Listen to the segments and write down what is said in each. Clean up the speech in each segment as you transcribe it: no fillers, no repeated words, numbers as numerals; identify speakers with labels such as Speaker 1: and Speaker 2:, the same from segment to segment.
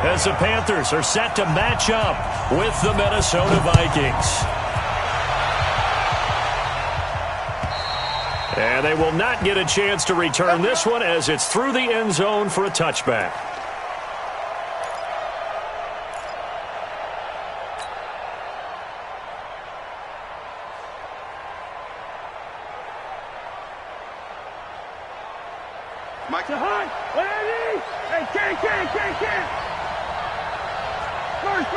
Speaker 1: as the Panthers are set to match up with the Minnesota Vikings. And they will not get a chance to return this one as it's through the end zone for a touchback.
Speaker 2: Mike. Hey, can't. First.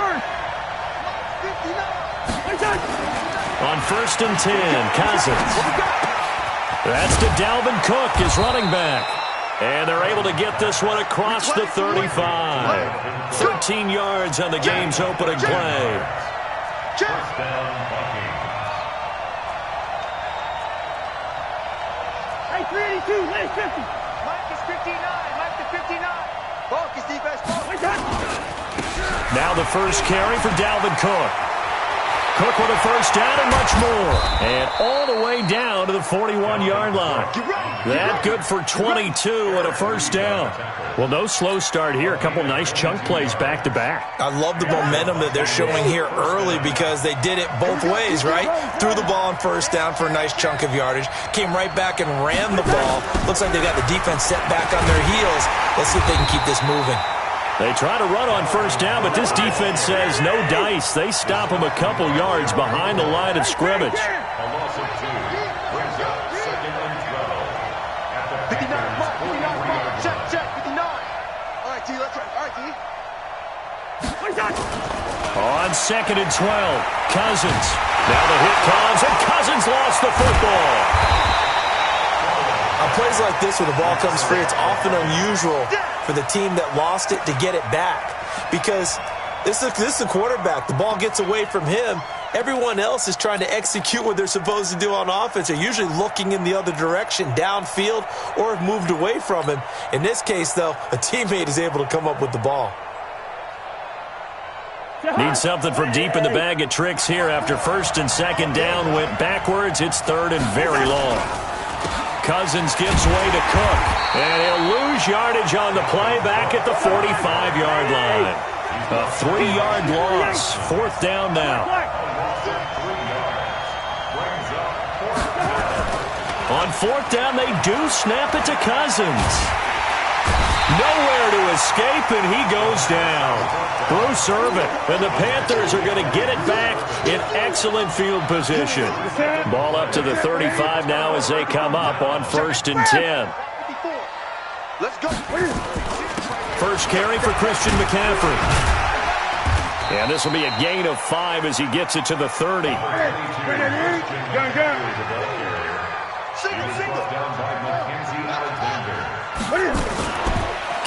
Speaker 1: On 1st and 10, Cousins. That's to Dalvin Cook, his running back. And they're able to get this one across the 35. 13 yards on the game's opening play.
Speaker 2: Hey, 382, lane 50. Mike is 59. Focus, defense.
Speaker 1: Now the first carry for Dalvin Cook. Cook with a first down and much more. And all the way down to the 41-yard line. That good for 22 and a first down. Well, no slow start here. A couple nice chunk plays back-to-back.
Speaker 3: I love the momentum that they're showing here early because they did it both ways, right? Threw the ball on first down for a nice chunk of yardage. Came right back and ran the ball. Looks like they got the defense set back on their heels. Let's see if they can keep this moving.
Speaker 1: They try to run on first down, but this defense says no dice. They stop them a couple yards behind the line of scrimmage.
Speaker 2: A loss of 2 brings up 2nd and 12. 59, check, 59. All right, T, let's run. All right, T.
Speaker 1: On 2nd and 12, Cousins. Now the hit comes, and Cousins lost the football.
Speaker 3: On plays like this where the ball comes free, it's often unusual for the team that lost it to get it back because this is the quarterback. The ball gets away from him. Everyone else is trying to execute what they're supposed to do on offense. They're usually looking in the other direction, downfield, or have moved away from him. In this case, though, a teammate is able to come up with the ball.
Speaker 1: Need something from deep in the bag of tricks here after 1st and 2nd down went backwards. It's 3rd and very long. Cousins gives way to Cook, and he'll lose yardage on the play back at the 45-yard line. A 3-yard loss, 4th down now. On 4th down, they do snap it to Cousins. Nowhere to escape, and he goes down. Bruce Irvin and the Panthers are going to get it back in excellent field position. Ball up to the 35 now as they come up on 1st and 10.
Speaker 2: Let's go.
Speaker 1: First carry for Christian McCaffrey. And this will be a gain of 5 as he gets it to the 30.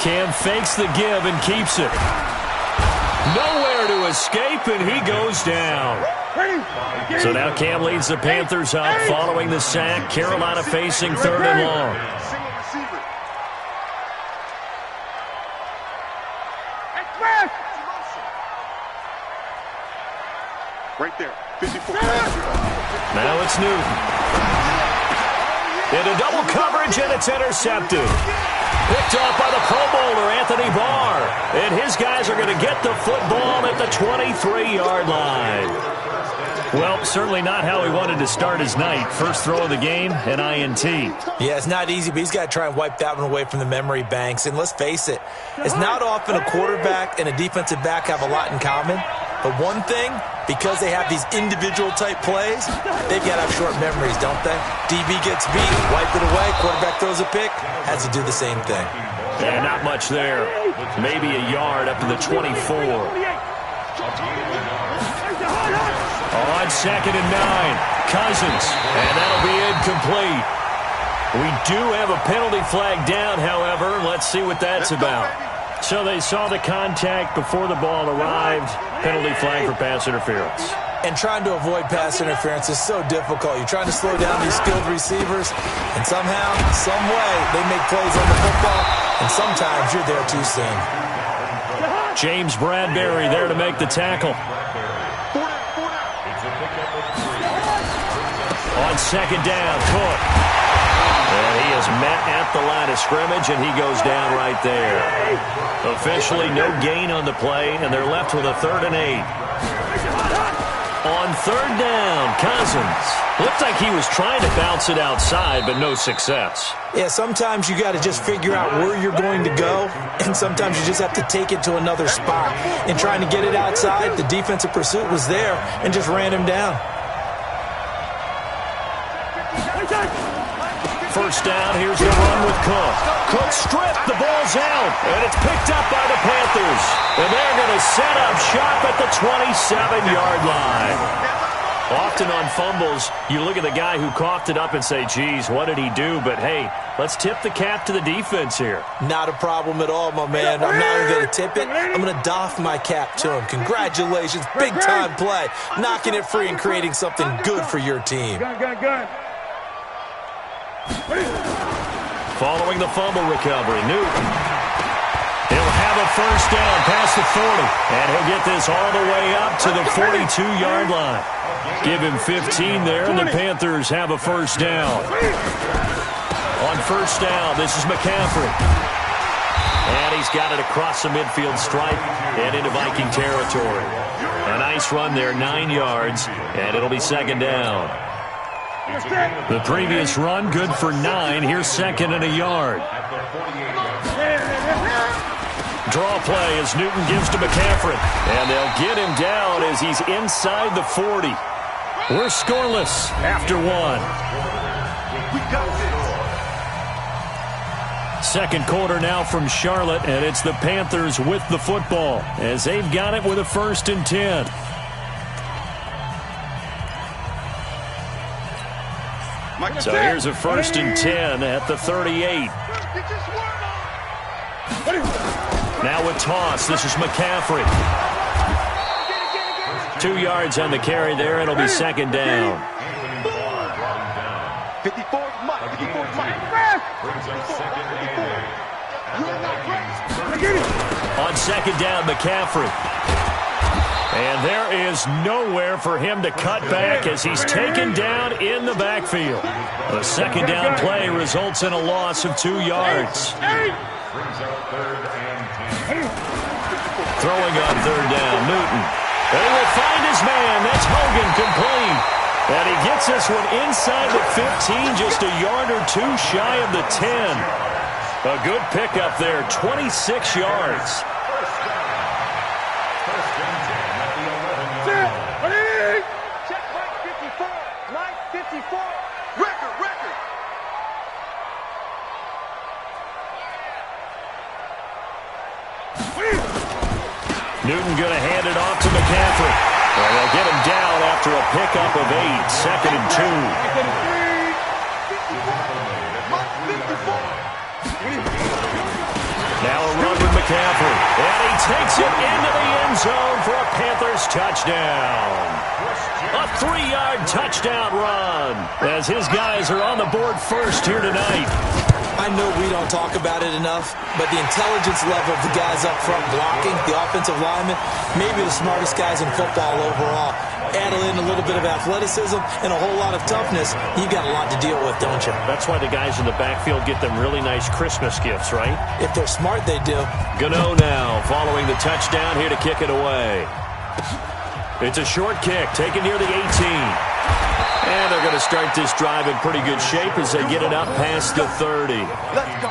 Speaker 1: Cam fakes the give and keeps it. Nowhere to escape, and he goes down. So now Cam leads the Panthers up following the sack. Carolina facing 3rd and long.
Speaker 2: Right there, 54.
Speaker 1: Now it's Newton. Into double coverage, and it's intercepted. Picked off by the Pro Bowler, Anthony Barr. And his guys are going to get the football at the 23-yard line. Well, certainly not how he wanted to start his night. First throw of the game, an INT.
Speaker 3: Yeah, it's not easy, but he's got to try and wipe that one away from the memory banks. And let's face it, it's not often a quarterback and a defensive back have a lot in common. But one thing, because they have these individual-type plays, they've got to have short memories, don't they? DB gets beat, wipe it away, quarterback throws a pick, has to do the same thing.
Speaker 1: Yeah, not much there. Maybe a yard up to the 24. On 2nd and 9, Cousins, and that'll be incomplete. We do have a penalty flag down, however. Let's see what that's about. So they saw the contact before the ball arrived. Penalty flag for pass interference.
Speaker 3: And trying to avoid pass interference is so difficult. You're trying to slow down these skilled receivers, and somehow, some way, they make plays on the football, and sometimes you're there too soon.
Speaker 1: James Bradbury there to make the tackle. On 2nd down, Cook. And he is met at the line of scrimmage, and he goes down right there. Officially no gain on the play, and they're left with a 3rd and 8. On 3rd down, Cousins. Looked like he was trying to bounce it outside, but no success.
Speaker 3: Yeah, sometimes you got to just figure out where you're going to go, and sometimes you just have to take it to another spot. And trying to get it outside, the defensive pursuit was there and just ran him down.
Speaker 1: 1st down, here's the run with Cook. Cook stripped, the ball's out, and it's picked up by the Panthers. And they're going to set up shop at the 27-yard line. Often on fumbles, you look at the guy who coughed it up and say, geez, what did he do? But, hey, let's tip the cap to the defense here.
Speaker 3: Not a problem at all, my man. I'm not even going to tip it. I'm going to doff my cap to him. Congratulations. Big-time play. Knocking it free and creating something good for your team.
Speaker 1: Following the fumble recovery, Newton. He'll have a 1st down past the 40, and he'll get this all the way up to the 42-yard line. Give him 15 there, and the Panthers have a 1st down. On 1st down, this is McCaffrey. And he's got it across the midfield stripe and into Viking territory. A nice run there, 9 yards, and it'll be 2nd down. The previous run, good for 9. Here's 2nd and a yard. Draw play as Newton gives to McCaffrey. And they'll get him down as he's inside the 40. We're scoreless after 1. Second quarter now from Charlotte, and it's the Panthers with the football as they've got it with a 1st and 10. So here's a 1st and 10 at the 38. Now with toss, this is McCaffrey. 2 yards on the carry there. It'll be 2nd down.
Speaker 2: 54 Mike. 54 Mike.
Speaker 1: On 2nd down, McCaffrey. And there is nowhere for him to cut back as he's taken down in the backfield. The 2nd down play results in a loss of 2 yards. Throwing on 3rd down, Newton. They will find his man. That's Hogan, complete. And he gets this one inside the 15, just a yard or 2 shy of the 10. A good pickup there, 26 yards.
Speaker 2: Check Mike 54. Mike 54. Record.
Speaker 1: Newton going to hand it off to McCaffrey. And they'll get him down after a pickup of 8, 2nd and 2. Now a run with McCaffrey. And he takes it into the end zone for a Panthers touchdown. A 3-yard touchdown run as his guys are on the board first here tonight.
Speaker 3: I know we don't talk about it enough, but the intelligence level of the guys up front blocking, the offensive linemen, maybe the smartest guys in football overall. Add in a little bit of athleticism and a whole lot of toughness, you've got a lot to deal with, don't you?
Speaker 1: That's why the guys in the backfield get them really nice Christmas gifts, right?
Speaker 3: If they're smart, they do.
Speaker 1: Gano now following the touchdown here to kick it away. It's a short kick taken near the 18. And they're going to start this drive in pretty good shape as they get it up past the 30.
Speaker 2: Let's go.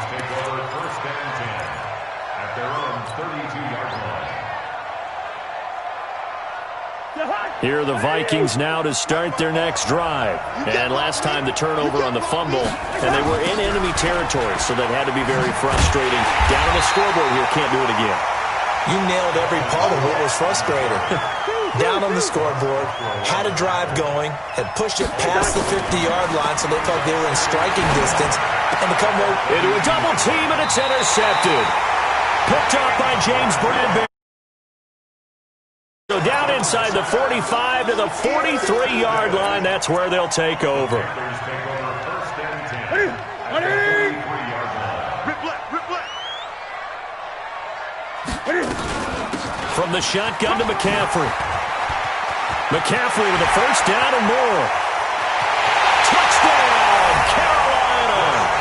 Speaker 1: Here are the Vikings now to start their next drive. And last time the turnover on the fumble, and they were in enemy territory, so that had to be very frustrating. Down on the scoreboard here, can't do it again.
Speaker 3: You nailed every part of what was frustrating. Down on the scoreboard, had a drive going, had pushed it past the 50-yard line so they thought they were in striking distance, and to come over
Speaker 1: into a double team, and it's intercepted. Picked up by James Bradbury. So down inside the 45 to the 43-yard line, that's where they'll take over. From the shotgun to McCaffrey. McCaffrey with a 1st down and more. Touchdown, Carolina!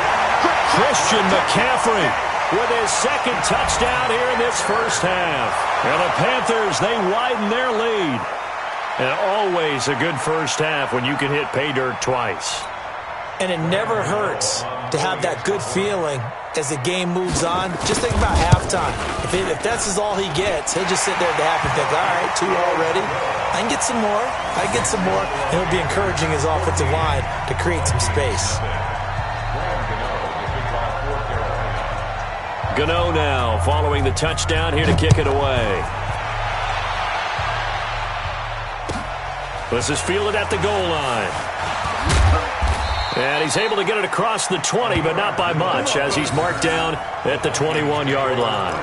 Speaker 1: Christian McCaffrey with his second touchdown here in this first half. And the Panthers, they widen their lead. And always a good first half when you can hit pay dirt twice.
Speaker 3: And it never hurts to have that good feeling as the game moves on. Just think about halftime. If that's all he gets, he'll just sit there at the half and think, all right, 2 already. I can get some more. I can get some more. And he'll be encouraging his offensive line to create some space.
Speaker 1: Gano now following the touchdown here to kick it away. This is fielded at the goal line. And he's able to get it across the 20, but not by much, as he's marked down at the 21-yard line.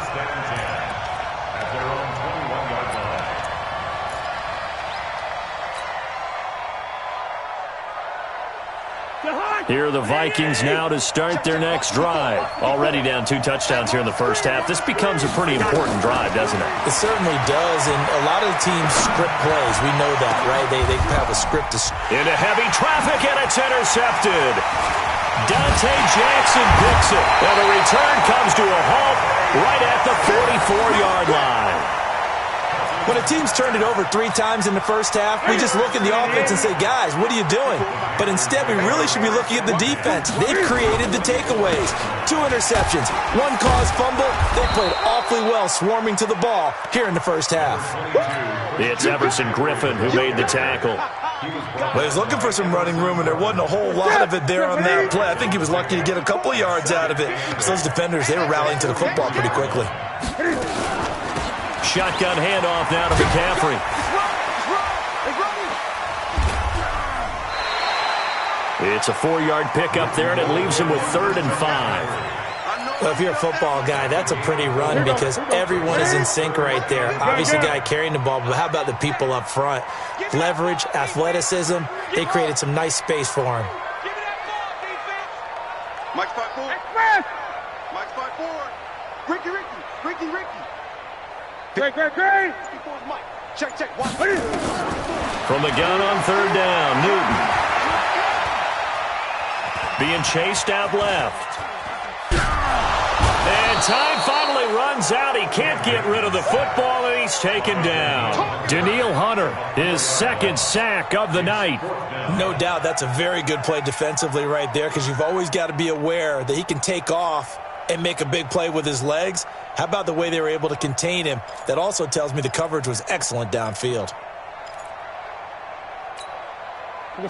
Speaker 1: Here are the Vikings now to start their next drive. Already down 2 touchdowns here in the first half. This becomes a pretty important drive, doesn't it?
Speaker 3: It certainly does, and a lot of the teams script plays. We know that, right? They have a script to...
Speaker 1: Into heavy traffic, and it's intercepted. Dante Jackson picks it, and the return comes to a halt right at the 44-yard line.
Speaker 3: When a team's turned it over 3 times in the first half, we just look at the offense and say, guys, what are you doing? But instead, we really should be looking at the defense. They've created the takeaways. 2 interceptions, 1 caused fumble. They played awfully well swarming to the ball here in the first half.
Speaker 1: It's Everson Griffin who made the tackle.
Speaker 3: Well, he was looking for some running room, and there wasn't a whole lot of it there on that play. I think he was lucky to get a couple of yards out of it. Because those defenders, they were rallying to the football pretty quickly.
Speaker 1: Shotgun handoff now to McCaffrey. It's a 4-yard pickup there, and it leaves him with 3rd and 5.
Speaker 3: Well, if you're a football guy, that's a pretty run because everyone is in sync right there. Obviously, the guy carrying the ball, but how about the people up front? Leverage, athleticism, they created some nice space for him.
Speaker 2: Mike 5-4. Mike 5-4. Ricky. Great. Check.
Speaker 1: From the gun on 3rd down, Newton. Being chased out left. And time finally runs out. He can't get rid of the football, and he's taken down. Danielle Hunter, his 2nd sack of the night.
Speaker 3: No doubt that's a very good play defensively right there because you've always got to be aware that he can take off and make a big play with his legs. How about the way they were able to contain him? That also tells me the coverage was excellent downfield.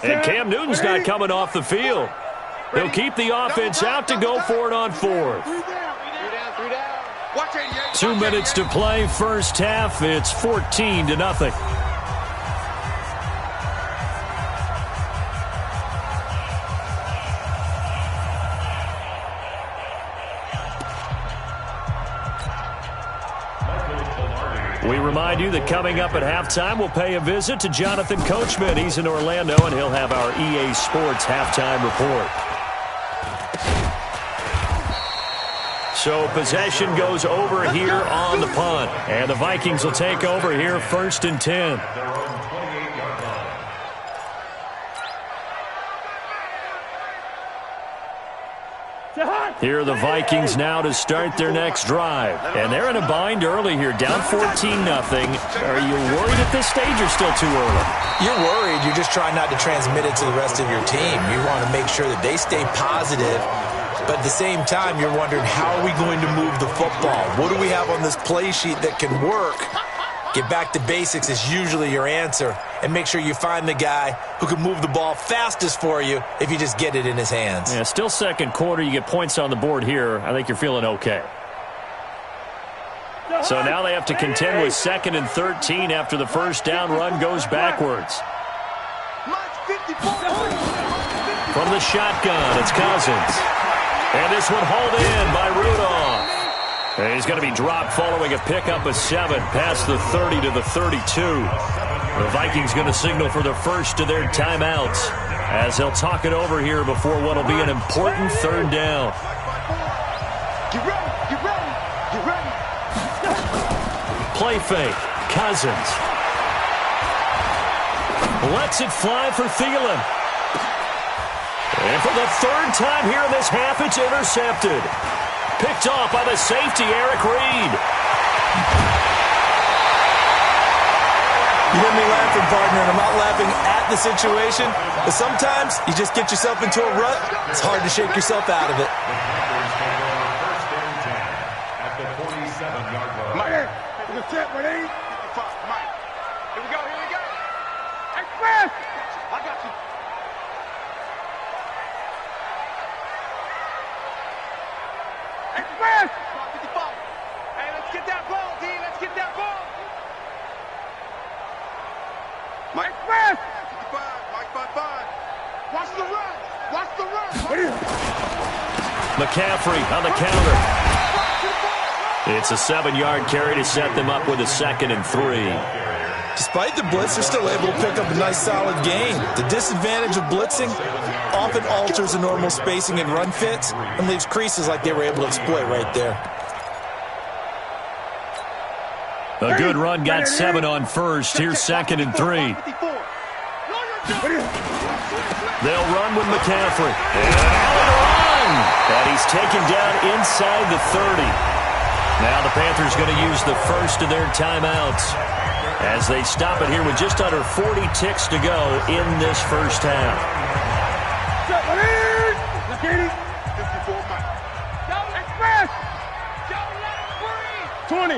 Speaker 1: And Cam Newton's not coming off the field. He'll keep the offense out to go for it on 4th. 2 minutes to play, first half. It's 14-0. We remind you that coming up at halftime, we'll pay a visit to Jonathan Coachman. He's in Orlando, and he'll have our EA Sports halftime report. So possession goes over here on the punt, and the Vikings will take over here 1st and 10. Here are the Vikings now to start their next drive. And they're in a bind early here, down 14-0. Are you worried at this stage or still too early?
Speaker 3: You're worried. You're just trying not to transmit it to the rest of your team. You want to make sure that they stay positive. But at the same time, you're wondering, how are we going to move the football? What do we have on this play sheet that can work? Get back to basics is usually your answer. And make sure you find the guy who can move the ball fastest for you if you just get it in his hands.
Speaker 1: Yeah, still 2nd quarter. You get points on the board here. I think you're feeling okay. So now they have to contend with 2nd and 13 after the first down run goes backwards. From the shotgun, it's Cousins. And this one hauled in by Rudolph. And he's going to be dropped following a pickup of 7 past the 30 to the 32. The Vikings going to signal for the first of their timeouts as they'll talk it over here before what will be an important 3rd down.
Speaker 2: Get ready.
Speaker 1: Play fake. Cousins. Lets it fly for Thielen. And for the third time here in this half, it's intercepted. Picked off by the safety, Eric Reed.
Speaker 3: You hear me laughing, partner, and I'm not laughing at the situation, but sometimes you just get yourself into a rut. It's hard to shake yourself out of it.
Speaker 2: Mike, the set, ready? Mike. Here we go, here we go. Express! I got you. Express! 55. Hey, let's get that ball, D. Let's get that ball. Mike. Express! 55. Mike, 5-5. Watch the run. Watch the run.
Speaker 1: McCaffrey on the counter. It's a 7-yard carry to set them up with a 2nd and 3.
Speaker 3: Despite the blitz, they're still able to pick up a nice solid gain. The disadvantage of blitzing often alters the normal spacing and run fits and leaves creases like they were able to exploit right there.
Speaker 1: A good run got 7 on first. Here's 2nd and 3. They'll run with McCaffrey. And run! And he's taken down inside the 30. Now the Panthers going to use the first of their timeouts as they stop it here with just under 40 ticks to go in this first half.
Speaker 2: 20.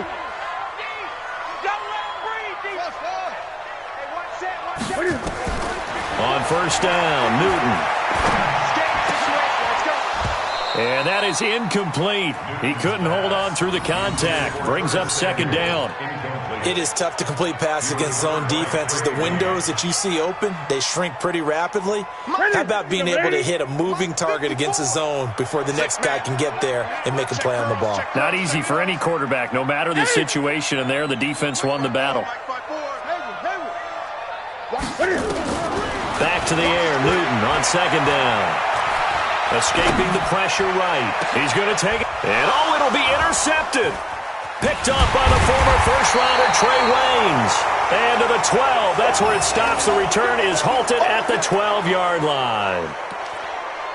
Speaker 1: On first down, Newton. And that is incomplete. He couldn't hold on through the contact. Brings up 2nd down.
Speaker 3: It is tough to complete passes against zone defenses. The windows that you see open, they shrink pretty rapidly. How about being able to hit a moving target against a zone before the next guy can get there and make a play on the ball?
Speaker 1: Not easy for any quarterback, no matter the situation. And there, the defense won the battle. Back to the air, Newton on 2nd down. Escaping the pressure right. He's going to take it. And, it'll be intercepted. Picked off by the former first-rounder Trey Waynes. And to the 12. That's where it stops. The return is halted at the 12-yard line.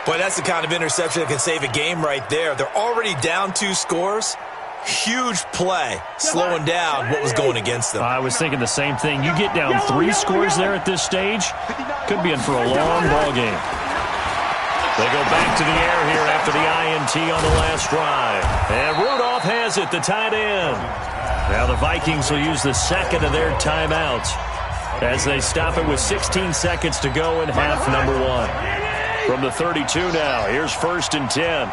Speaker 3: Boy, that's the kind of interception that can save a game right there. They're already down 2 scores. Huge play, slowing down what was going against them.
Speaker 1: I was thinking the same thing. You get down 3 scores there at this stage, could be in for a long ball game. They go back to the air here after the INT on the last drive. And Rudolph has it, the tight end. Now the Vikings will use the 2nd of their timeouts as they stop it with 16 seconds to go in half number 1. From the 32 now, here's 1st and 10.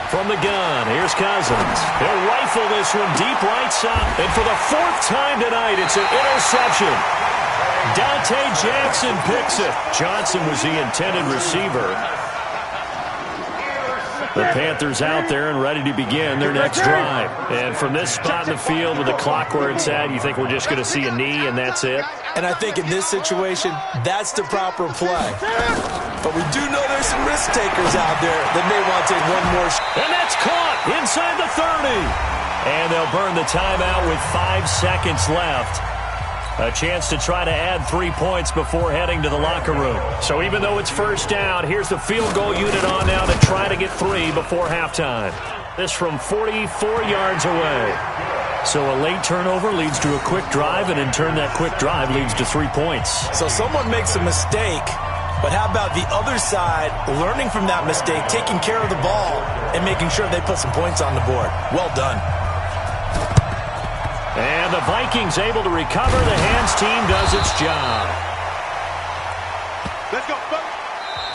Speaker 1: From the gun, here's Cousins. He'll rifle this one deep right side. And for the 4th time tonight, it's an interception. Dante Jackson picks it. Johnson was the intended receiver. The Panthers out there and ready to begin their next drive. And from this spot in the field with the clock where it's at, you think we're just going to see a knee and that's it?
Speaker 3: And I think in this situation, that's the proper play. But we do know there's some risk takers out there that may want to take one more shot.
Speaker 1: And that's caught inside the 30. And they'll burn the timeout with 5 seconds left. A chance to try to add 3 points before heading to the locker room. So even though it's first down, here's the field goal unit on now to try to get 3 before halftime. This from 44 yards away. So a late turnover leads to a quick drive, and in turn that quick drive leads to 3 points.
Speaker 3: So someone makes a mistake, but how about the other side learning from that mistake, taking care of the ball, and making sure they put some points on the board? Well done.
Speaker 1: And the Vikings able to recover. The hands team does its job.
Speaker 2: Let's go, folks.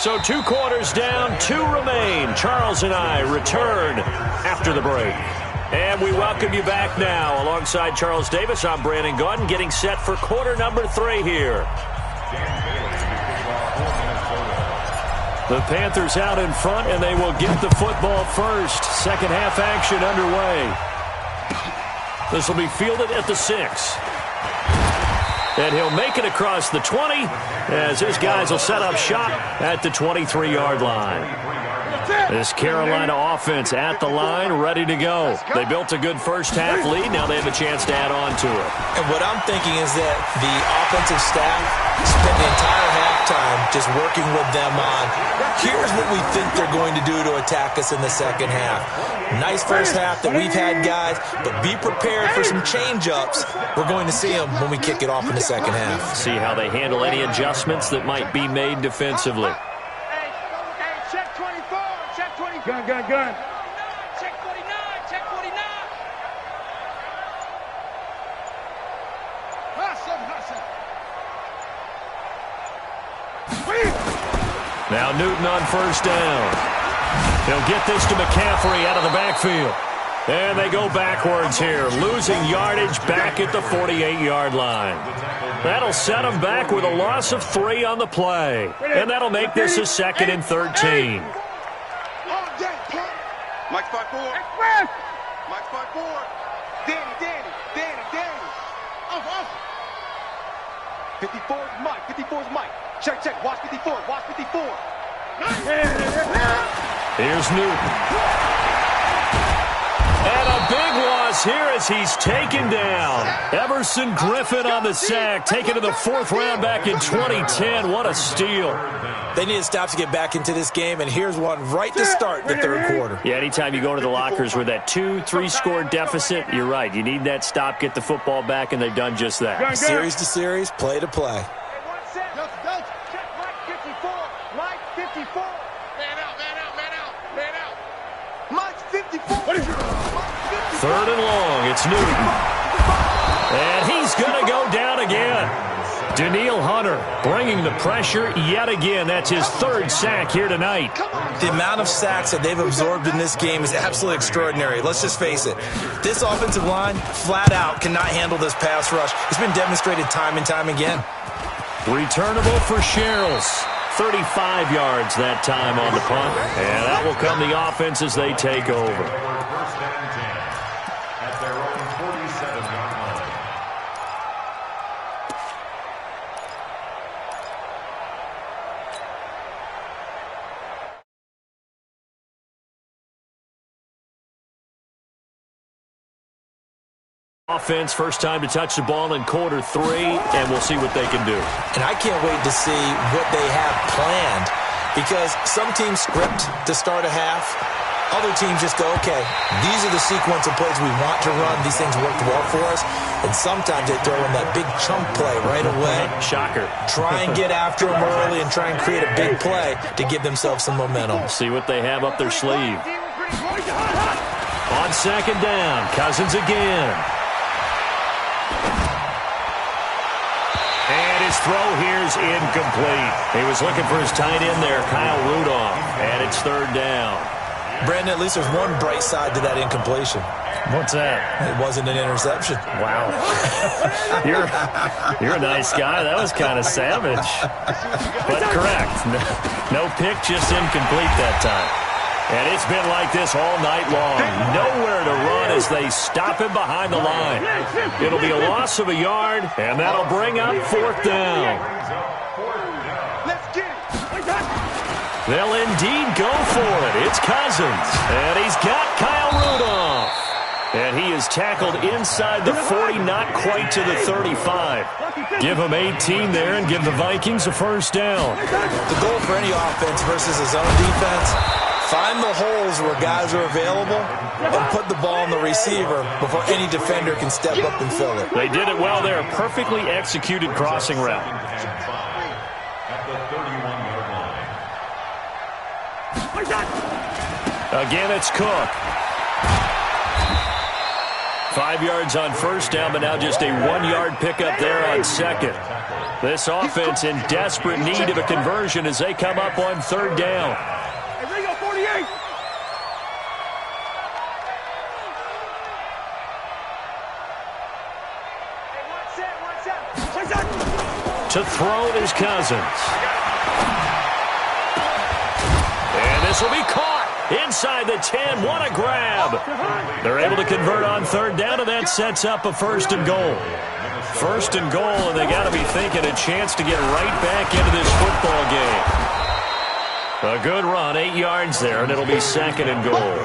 Speaker 1: So 2 quarters down, 2 remain. Charles and I return after the break. And we welcome you back now. Alongside Charles Davis, I'm Brandon Gaudin, getting set for quarter number 3 here. The Panthers out in front, and they will get the football first. Second half action underway. This will be fielded at the 6. And he'll make it across the 20 as his guys will set up shop at the 23-yard line. This Carolina offense at the line, ready to go. They built a good first-half lead. Now they have a chance to add on to it.
Speaker 3: And what I'm thinking is that the offensive staff spent the entire halftime just working with them on, here's what we think they're going to do to attack us in the second half. Nice first half that we've had, guys, but be prepared for some change-ups. We're going to see them when we kick it off in the second half.
Speaker 1: See how they handle any adjustments that might be made defensively.
Speaker 2: Check 24. Check 24. Gun. Check 49. Check 49.
Speaker 1: Now Newton on first down. He'll get this to McCaffrey out of the backfield. And they go backwards here, losing yardage back at the 48-yard line. That'll set him back with a loss of 3 on the play. And that'll make this a 2nd and 13.
Speaker 2: Mike's 5-4. Mike's 5-4. Danny. Off. 54 is Mike. 54 is Mike. Check. Watch 54.
Speaker 1: Here's Newton. And a big loss here as he's taken down. Everson Griffin on the sack, taken to the 4th round back in 2010. What a steal.
Speaker 3: They need to stop to get back into this game, and here's one right to start the third quarter.
Speaker 1: Yeah, anytime you go to the lockers with that 2-3 score deficit, you're right. You need that stop, get the football back, and they've done just that.
Speaker 3: Series to series, play to play.
Speaker 2: Check Mike 54. Mike 54. Man out. Mike 54. What is your
Speaker 1: 3rd and long, it's Newton. And he's going to go down again. Daniil Hunter bringing the pressure yet again. That's his 3rd sack here tonight.
Speaker 3: The amount of sacks that they've absorbed in this game is absolutely extraordinary. Let's just face it. This offensive line, flat out, cannot handle this pass rush. It's been demonstrated time and time again.
Speaker 1: Returnable for Sherrills. 35 yards that time on the punt. And that will come the offense as they take over.
Speaker 4: First and 10 at their own 47-yard line.
Speaker 1: Offense, first time to touch the ball in quarter 3, and we'll see what they can do.
Speaker 3: And I can't wait to see what they have planned, because some teams script to start a half. Other teams just go, okay, these are the sequence of plays we want to run. These things worked well for us. And sometimes they throw in that big chunk play right away.
Speaker 1: Shocker.
Speaker 3: Try and get after them early and try and create a big play to give themselves some momentum.
Speaker 1: See what they have up their sleeve. On 2nd down, Cousins again. And his throw here's incomplete. He was looking for his tight end there, Kyle Rudolph. And it's 3rd down.
Speaker 3: Brandon, at least there's one bright side to that incompletion.
Speaker 1: What's that?
Speaker 3: It wasn't an interception.
Speaker 1: Wow. You're a nice guy. That was kind of savage. But correct. No pick, just incomplete that time. And it's been like this all night long. Nowhere to run as they stop him behind the line. It'll be a loss of a yard, and that'll bring up 4th down.
Speaker 2: Let's get it.
Speaker 1: They'll indeed go for it. It's Cousins, and he's got Kyle Rudolph. And he is tackled inside the 40, not quite to the 35. Give him 18 there and give the Vikings a first down.
Speaker 3: The goal for any offense versus his own defense, find the holes where guys are available and put the ball on the receiver before any defender can step up and fill it.
Speaker 1: They did it well there. Perfectly executed crossing route.
Speaker 4: At the 31-yard line.
Speaker 1: Again, it's Cook. 5 yards on first down, but now just a 1-yard pickup there on 2nd. This offense in desperate need of a conversion as they come up on 3rd down.
Speaker 2: Hey, Ringo, 48.
Speaker 1: To throw is Cousins. And this will be caught inside the 10. What a grab. They're able to convert on 3rd down, and that sets up a 1st and goal. 1st and goal, and they got to be thinking a chance to get right back into this football game. A good run, 8 yards there, and it'll be 2nd and goal.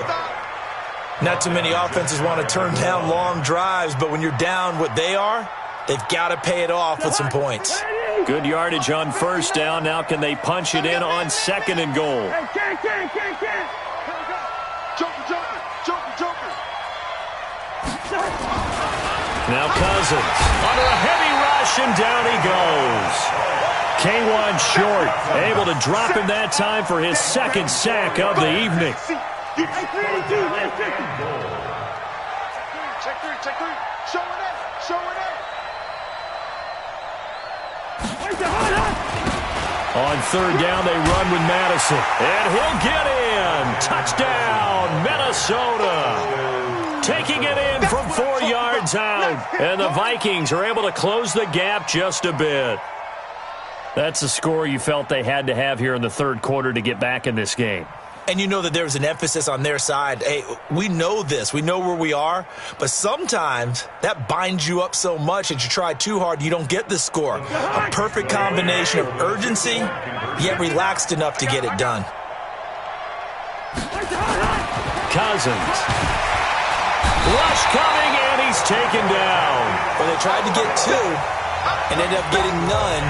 Speaker 3: Not too many offenses want to turn down long drives, but when you're down what they are, they've got to pay it off with some points.
Speaker 1: Good yardage on 1st down. Now can they punch it in on 2nd and goal? Now Cousins under a heavy rush, and down he goes. K1 short, able to drop him that time for his 2nd sack of the evening.
Speaker 2: Check three. Showing it.
Speaker 1: On 3rd down, they run with Madison, and he'll get in. Touchdown, Minnesota. Taking it in from 4 yards out, and the Vikings are able to close the gap just a bit. That's the score you felt they had to have here in the 3rd quarter to get back in this game.
Speaker 3: And you know that there was an emphasis on their side. Hey, we know this. We know where we are. But sometimes that binds you up so much that you try too hard, you don't get the score. A perfect combination of urgency, yet relaxed enough to get it done.
Speaker 1: Cousins. Rush coming, and he's taken down.
Speaker 3: Well, they tried to get 2 and ended up getting none,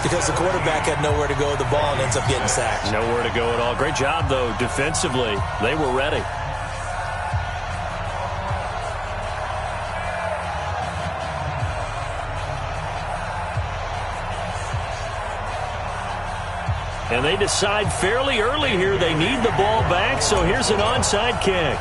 Speaker 3: because the quarterback had nowhere to go with the ball and ends up getting sacked.
Speaker 1: Nowhere to go at all. Great job, though, defensively. They were ready. And they decide fairly early here they need the ball back, so here's an onside kick.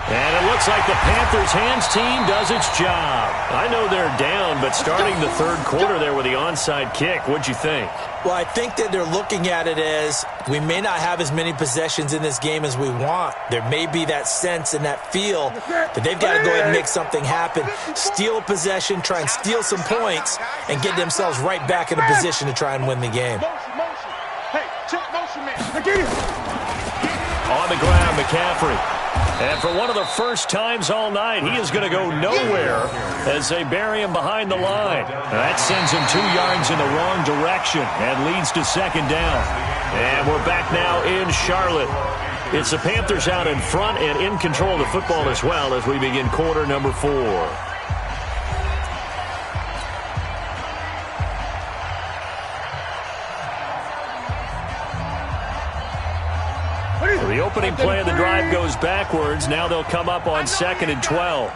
Speaker 1: And it looks like the Panthers' hands team does its job. I know they're down, but starting the 3rd quarter there with the onside kick, what'd you think?
Speaker 3: Well, I think that they're looking at it as we may not have as many possessions in this game as we want. There may be that sense and that feel that they've got to go ahead and make something happen, steal a possession, try and steal some points, and get themselves right back in a position to try and win the game.
Speaker 2: Motion. Hey, check motion, man.
Speaker 1: On the ground, McCaffrey. And for one of the first times all night, he is going to go nowhere as they bury him behind the line. That sends him 2 yards in the wrong direction and leads to 2nd down. And we're back now in Charlotte. It's the Panthers out in front and in control of the football as well as we begin quarter number 4. The opening play of the drive goes backwards. Now they'll come up on 2nd and 12.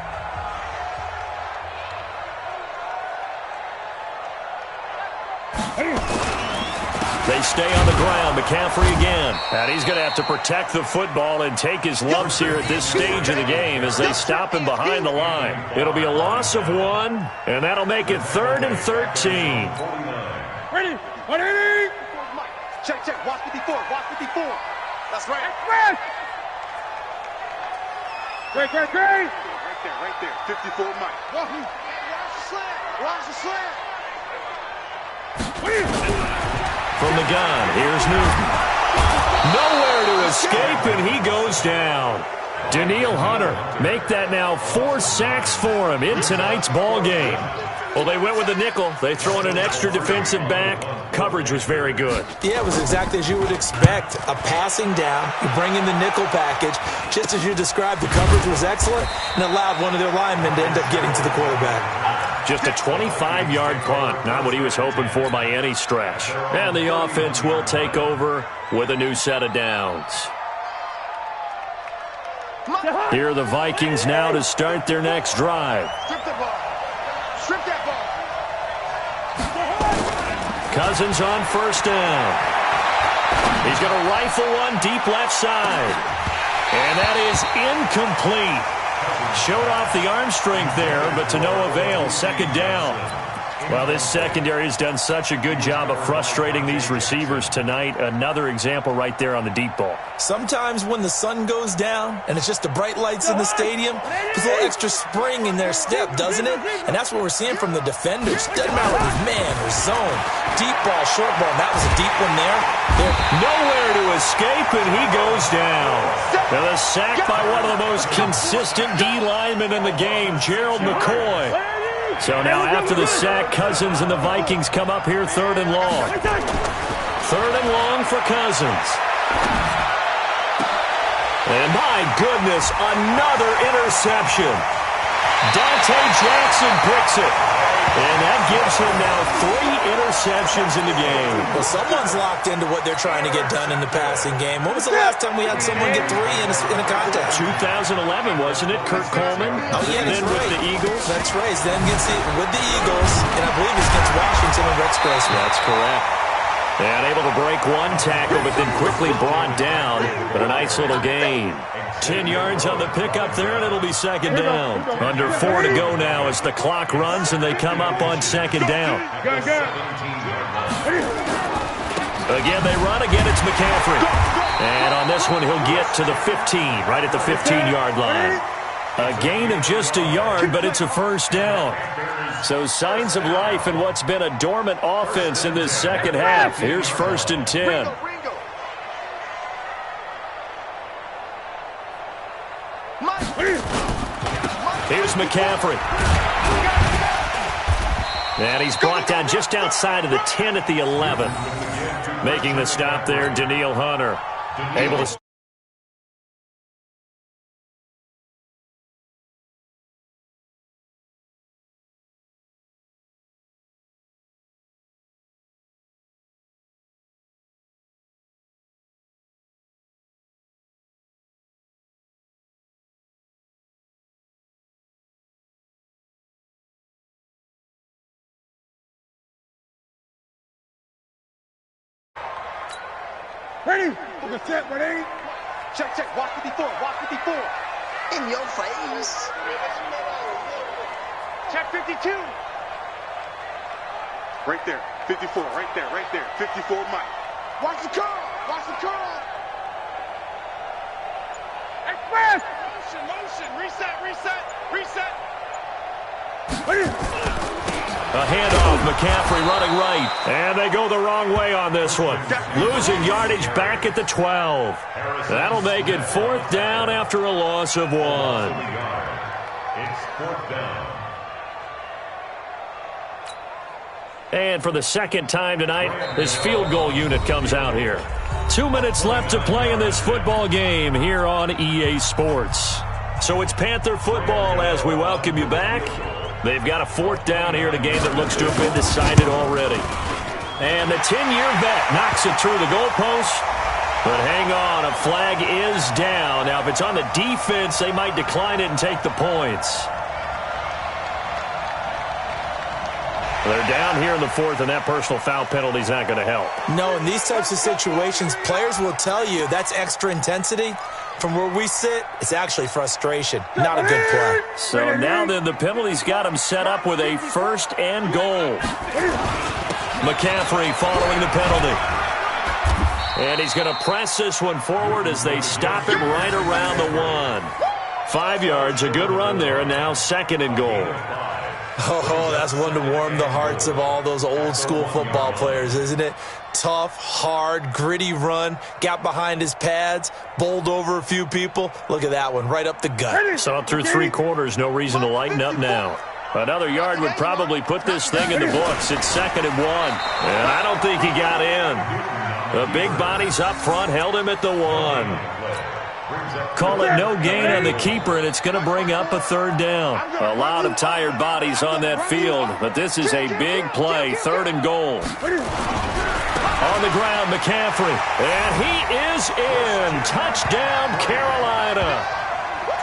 Speaker 1: They stay on the ground. McCaffrey again. And he's going to have to protect the football and take his lumps here at this stage of the game as they stop him behind the line. It'll be a loss of 1, and that'll make it 3rd and 13.
Speaker 2: Ready. Check. Watch 54. That's right. Great. Right there. 54 Mike. Watch the slant.
Speaker 1: From the gun, here's Newton. Nowhere to escape, and he goes down. Daniil Hunter make that now 4 sacks for him in tonight's ball game. Well, they went with the nickel. They throw in an extra defensive back. Coverage was very good.
Speaker 3: Yeah, it was exactly as you would expect. A passing down. You bring in the nickel package. Just as you described, the coverage was excellent and allowed one of their linemen to end up getting to the quarterback.
Speaker 1: Just a 25-yard punt. Not what he was hoping for by any stretch. And the offense will take over with a new set of downs. Here are the Vikings now to start their next drive.
Speaker 2: Strip that ball.
Speaker 1: Cousins on 1st down. He's going to rifle one deep left side. And that is incomplete. Showed off the arm strength there, but to no avail. 2nd down. Well, this secondary has done such a good job of frustrating these receivers tonight. Another example right there on the deep ball.
Speaker 3: Sometimes when the sun goes down and it's just the bright lights in the stadium, there's a little extra spring in their step, doesn't it? And that's what we're seeing from the defenders. Doesn't matter if it's man or zone. Deep ball, short ball, and that was a deep one there.
Speaker 1: Nowhere to escape, and he goes down. Now the sack by one of the most consistent D linemen in the game, Gerald McCoy. So now after the sack, Cousins and the Vikings come up here 3rd and long. 3rd and long for Cousins. And my goodness, another interception. Dante Jackson picks it. And that gives him now 3 interceptions in the game.
Speaker 3: Well, someone's locked into what they're trying to get done in the passing game. When was the last time we had someone get 3 in a contest?
Speaker 1: 2011, wasn't it? Kurt Coleman.
Speaker 3: Oh, yeah, that's
Speaker 1: then
Speaker 3: right.
Speaker 1: with the Eagles.
Speaker 3: That's right. Then gets it with the Eagles, and I believe it's against Washington and Rex Grossman.
Speaker 1: That's correct. And able to break 1 tackle, but then quickly brought down. But a nice little gain. 10 yards on the pickup there, and it'll be 2nd down. Under 4 to go now as the clock runs, and they come up on 2nd down. Again, they run. Again, it's McCaffrey. And on this one, he'll get to the 15, right at the 15-yard line. A gain of just a yard, but it's a 1st down. So signs of life in what's been a dormant offense in this second half. Here's 1st and 10. Here's McCaffrey. And he's brought down just outside of the 10 at the 11. Making the stop there, Danielle Hunter. Able to...
Speaker 2: Ready? On the set, ready? Check, check. Watch 54. Watch 54. In your face. Check 52. Right there. 54. Right there. Right there. 54 Mike. Watch the curl. Watch the curl. Express. Motion, motion. Reset, reset, reset. Ready?
Speaker 1: A handoff, McCaffrey running right. And they go the wrong way on this one. Losing yardage back at the 12. That'll make it 4th down after a loss of 1.
Speaker 4: It's 4th down.
Speaker 1: And for the 2nd time tonight, this field goal unit comes out here. 2 minutes left to play in this football game here on EA Sports. So it's Panther football as we welcome you back. They've got a 4th down here in a game that looks to have been decided already. And the 10-year vet knocks it through the goalpost. But hang on, a flag is down. Now, if it's on the defense, they might decline it and take the points. They're down here in the 4th, and that personal foul penalty is not going to help.
Speaker 3: No, in these types of situations, players will tell you that's extra intensity. From where we sit, it's actually frustration. Not a good play.
Speaker 1: So now then, the penalty's got him set up with a 1st and goal. McCaffrey following the penalty. And he's going to press this one forward as they stop him right around the 1. 5 yards, a good run there, and now 2nd and goal.
Speaker 3: Oh, that's one to warm the hearts of all those old-school football players, isn't it? Tough, hard, gritty run, got behind his pads, bowled over a few people. Look at that one, right up the gut.
Speaker 1: Saw it through 3 quarters, no reason to lighten up now. Another yard would probably put this thing in the books. It's 2nd and 1, and I don't think he got in. The big bodies up front held him at the 1. Call it no gain on the keeper, and it's going to bring up a 3rd down. A lot of tired bodies on that field, but this is a big play, 3rd and goal. On the ground, McCaffrey, and he is in. Touchdown, Carolina.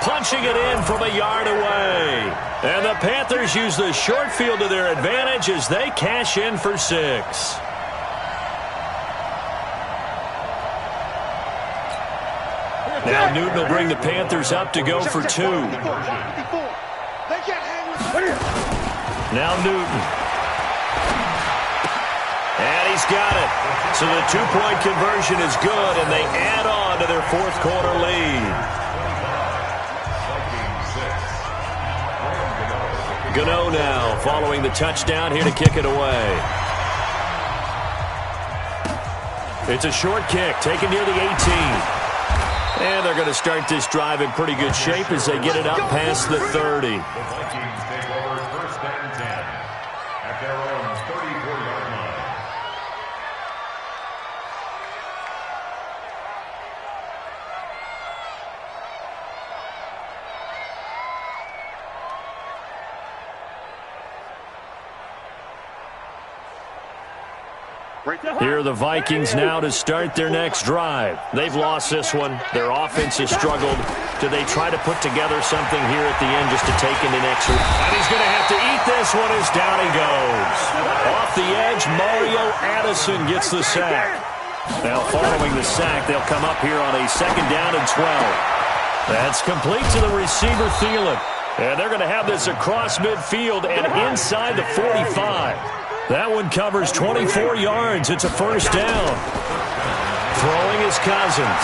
Speaker 1: Punching it in from a yard away. And the Panthers use the short field to their advantage as they cash in for 6. Now Newton will bring the Panthers up to go for 2. Now Newton. And he's got it. So the 2-point conversion is good, and they add on to their 4th quarter lead. Gano now following the touchdown here to kick it away. It's a short kick taken near the 18. And they're going to start this drive in pretty good shape as they get it up past the 30.
Speaker 4: The Vikings take over 1st and 10. at their own 34-yard line.
Speaker 1: Here are the Vikings now to start their next drive. They've lost this one. Their offense has struggled. Do they try to put together something here at the end just to take in an extra? And he's going to have to eat this one as down he goes. Off the edge, Mario Addison gets the sack. Now following the sack, they'll come up here on a 2nd down and 12. That's complete to the receiver, Thielen. And they're going to have this across midfield and inside the 45. That one covers 24 yards. It's a 1st down. Throwing is Cousins.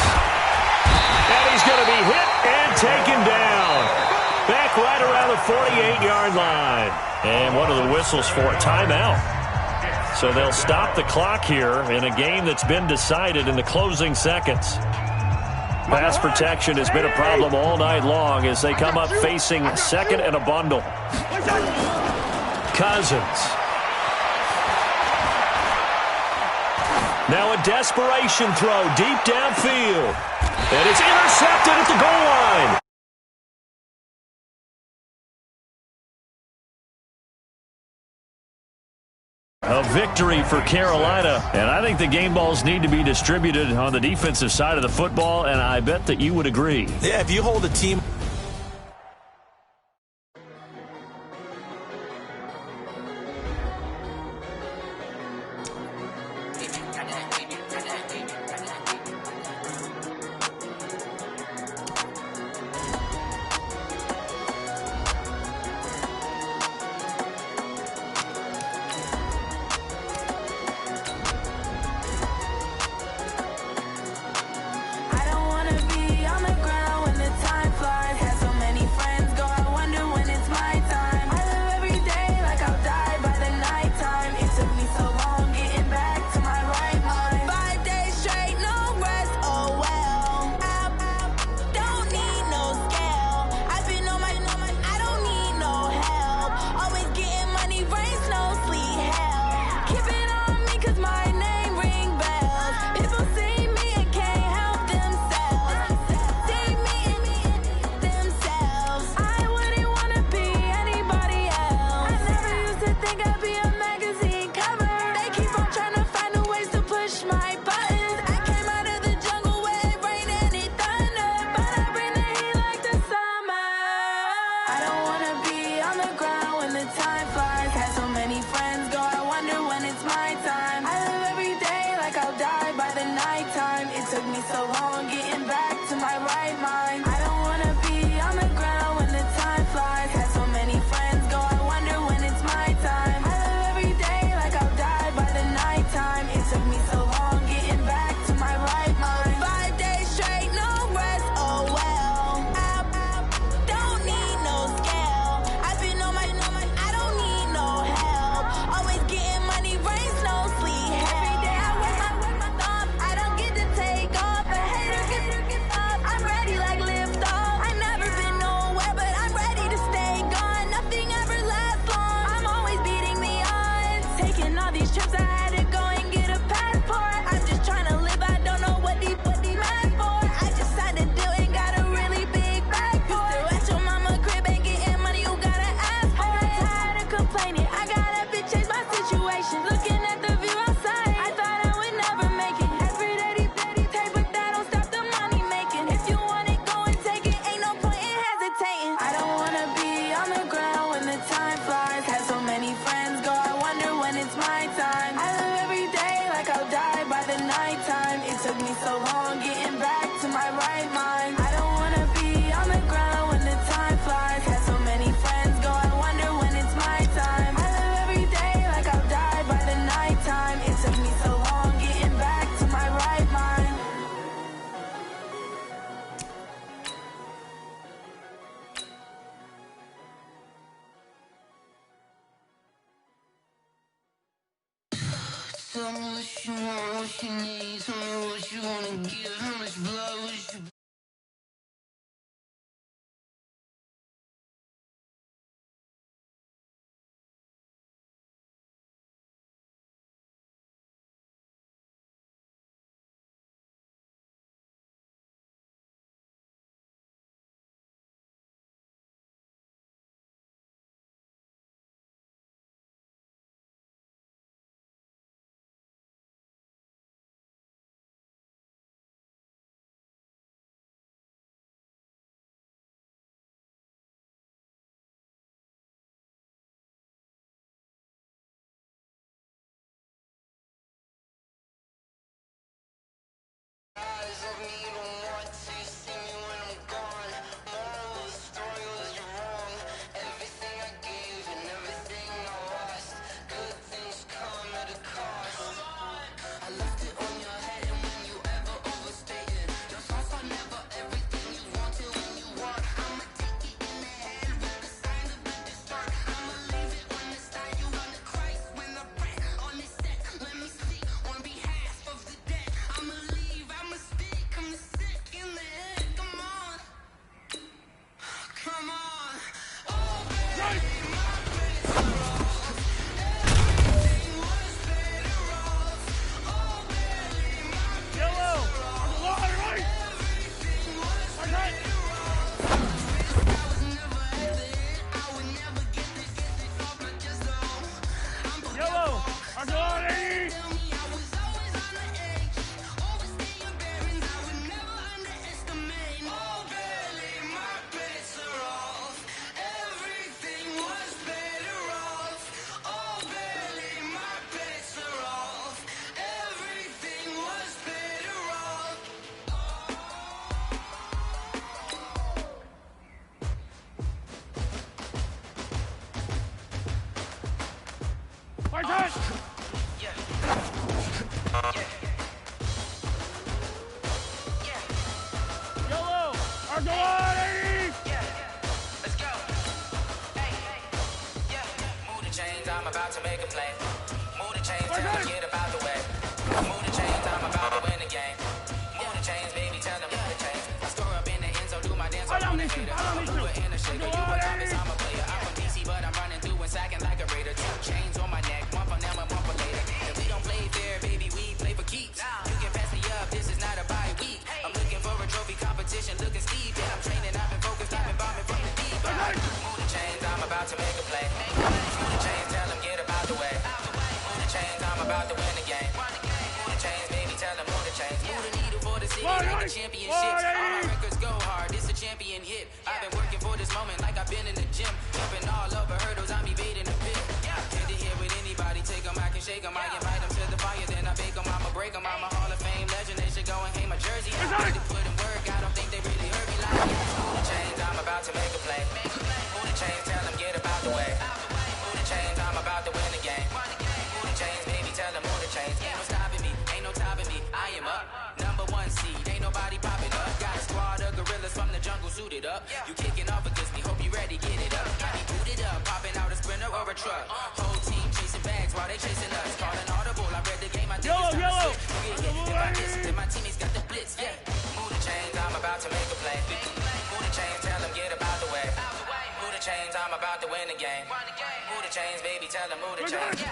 Speaker 1: And he's going to be hit and taken down. Back right around the 48-yard line. And what are the whistles for? Timeout. So they'll stop the clock here in a game that's been decided in the closing seconds. Pass protection has been a problem all night long as they come up facing 2nd and a bundle. Cousins. Now a desperation throw deep downfield. And it's intercepted at the goal line. A victory for Carolina. And I think the game balls need to be distributed on the defensive side of the football, and I bet that you would agree.
Speaker 3: Yeah, if you hold a team...
Speaker 5: Tell me what you want, what you need. Tell me what you wanna give. How much blood would you
Speaker 6: hater. A mover and a shaker. You a novice, I'm a player. I'm from DC, but I'm running through and sacking like a raider. 2 chains on my neck, one for them and one for later. And we don't play fair, baby, we play for keeps. You can pass me up, this is not a bye week. I'm looking for a trophy competition, looking steep. Yeah, I'm training, I've been focused, I've been bombing from the deep. Move the chains, I'm about to make a play. Move the chains, tell them get about the way. Move the chains, I'm about to win the game. Move the chains, baby, tell them move the chains. Move the needle for the city, like the championships. All my records go hard, it's a champion hit. I've been working for this moment like I've been in the gym. Jumping all over hurdles, I'm evading the pit. Hand to here with anybody, take them, I can shake them. I invite them to the fire, then I bake them, I'ma break them. I'm a Hall of Fame legend, they should go and hang my jersey. I had to put in work, I don't think they really heard me like move the chains, I'm about to make a play. Move the chains, tell them get about the way. Move the chains, I'm about to win the game. Move the chains, baby, tell them move the chains. Ain't no stopping me, ain't no topping me, I am up. Number 1 seed, ain't nobody popping up. Got a squad of gorillas from the jungle suited up. You kicking off against me, hope you ready, get it up. I be booted up, popping out a sprinter or a truck. Whole team chasing bags while they chasing us. Calling audible, I read the game, I think it's time to switch. You get hit, then my miss, then my teammates got the blitz, yeah. Move the chains, I'm about to make a play. Move the chains, tell them get about the way. Move the chains, I'm about to win the game. Move the chains, baby, tell them move the chains.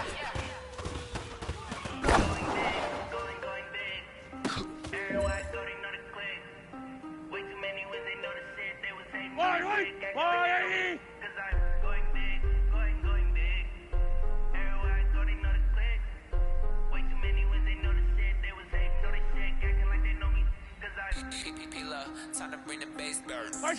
Speaker 6: Time to bring the bass burn.
Speaker 5: Bring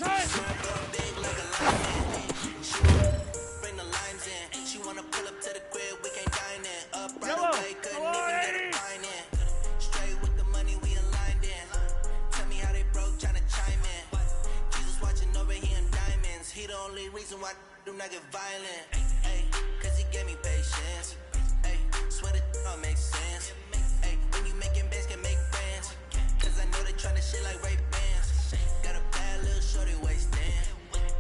Speaker 5: the limes in. She wanna pull up to the crib, we can't dine in. Up right away, couldn't even get a fine in. Straight with the money, we aligned in. Tell me how they broke, tryna chime in. Jesus watching over here in diamonds. He the only reason why I do not get violent. Ay, cause he gave me patience. Ay, swear that all makes sense. Ay, when you making bands, can make friends. Cause I know they tryna shit like Ray Bans. Got a bad little shorty wasting.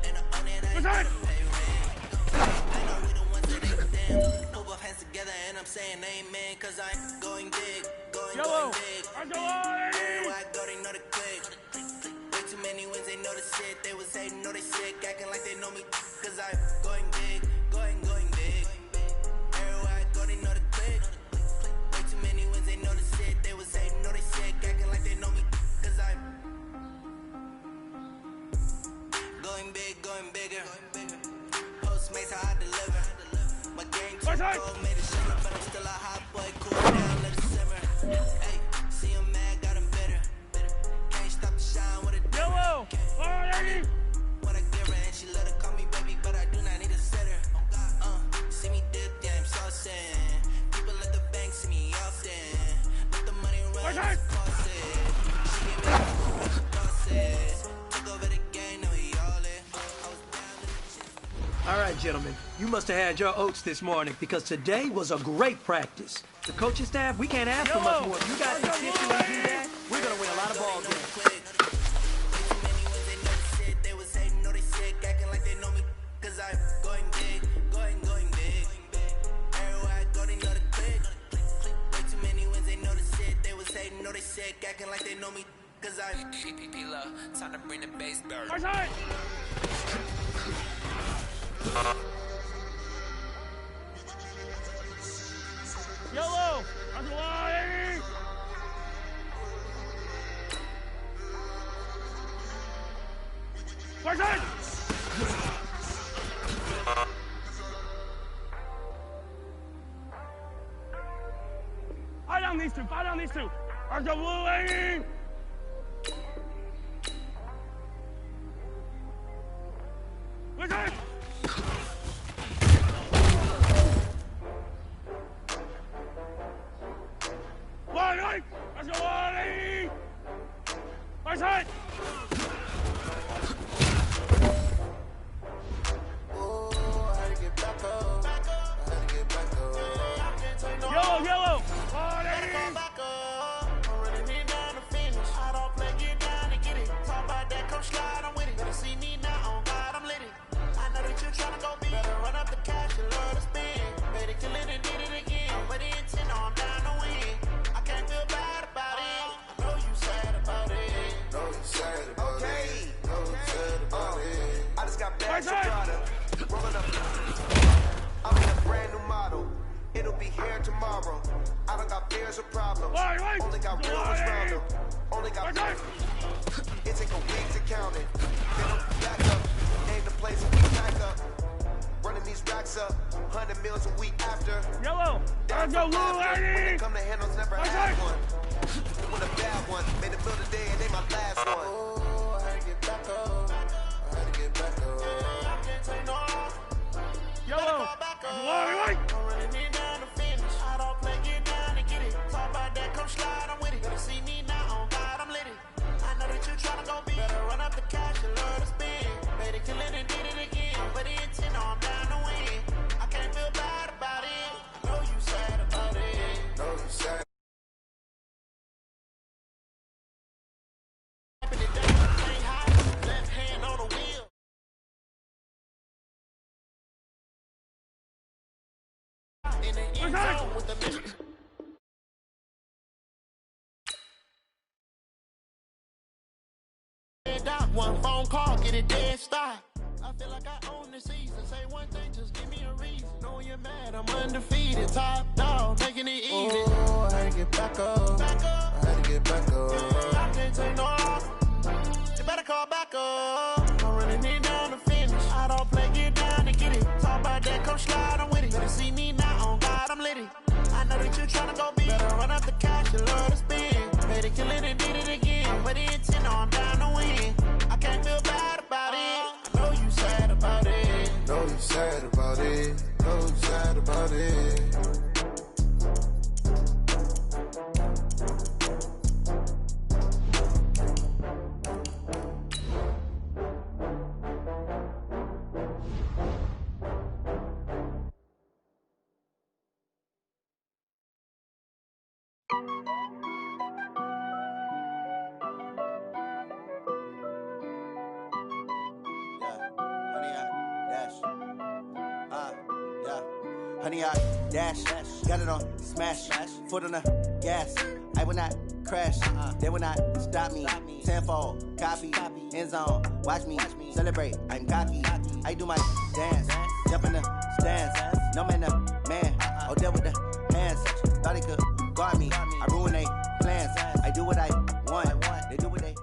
Speaker 5: And I own it, I ain't gonna pay rent. I know we the ones that ain't damn. Put both hands together and I'm saying amen. Cause I'm going big, going big. Everywhere I go, they know the click. Way too many wins, they know the shit. They was hating, know they sick, acting like they know me. Cause I'm going big, going big. Everywhere I go, they know the click. Way too many wins, they know the shit. They was hating, know they sick, acting like they know me. Cause I'm going big, going bigger. Postmates how I deliver. My game too cold, made it shimmer, but I'm still a hot boy. Cool down, let it simmer. Hey, see him mad, got him bitter. Can't stop the shine with a dimmer. When I give her and she let her call me baby, but I do not need a sitter. See me dip, yeah, I'm saucing. People at the bank see me often. Let the money run, it's costed. She gave me bosses. Took over the game, now we all in. I was down in the shit.
Speaker 7: All right, gentlemen, you must have had your oats this morning because today was a great practice. The coaching staff, we can't ask for much more. If you guys consistently do that, we're going to win a lot of ball games.
Speaker 5: Know they sick, acting like they know me, cause I time to bring the bass burn.
Speaker 7: Yellow! Fire down these two! Are the blue lady? Listen! Wally! Let's go, Wally! Right side! Yellow! Wally!
Speaker 2: got bags of Prada. Rolling up. I'm in a brand new model. It'll be here tomorrow. I don't got fears or problems. Only got real ones round them. Only got it take a week to count it. Then I'm back up. Aim the place and we back up. Running these racks up. 100 meals a week after.
Speaker 1: Yellow.
Speaker 2: Let's go, little lady. When it come to handles, never had one. With a bad one. Made a bill today and they my last one. Oh, I had to get back up. I had to get back up. I can't take no off.
Speaker 1: Yellow.
Speaker 2: I'm running it down to finish. I don't play, get down and get it. Talk about that, come slide, I'm with it. Better see me now, on God, I'm lit it. I know that you tryna go big. Better run up the cash, you love to spend. Made it, kill it, and did it again. But the intent, no, I'm down to win. I can't feel bad about it. I know you sad about it. Know you sad. Left hand on the wheel. In the end zone with the mission. One phone call, get it dead start. I feel like I own the season. Say one thing, just give me a reason. Know you're mad, I'm undefeated. Top dog, making it easy. Oh, I had to get back up. I had to get back up. I can't take no off. You better call back up. I'm running it down to finish. I don't play, get down and get it. Talk about that, come slide, I'm with it. Better see me now, on God, I'm lit it. I know that you're tryna go big. Better run up the cash, you love to spend. Made it, kill it, and did it again. But the intent, no, I'm down to win. I can't feel bad about it. I know you sad about it. Know you sad about it. Know you sad about it.
Speaker 8: Honey, I dash, got it on smash, foot on the gas. I will not crash, they will not stop me. Tenfold, copy, end zone, watch me celebrate. I'm cocky, I do my dance, jump in the stands. No man, the man, oh, there with the hands. Thought he could guard me, I ruin they plans. I do what I want, they do what they.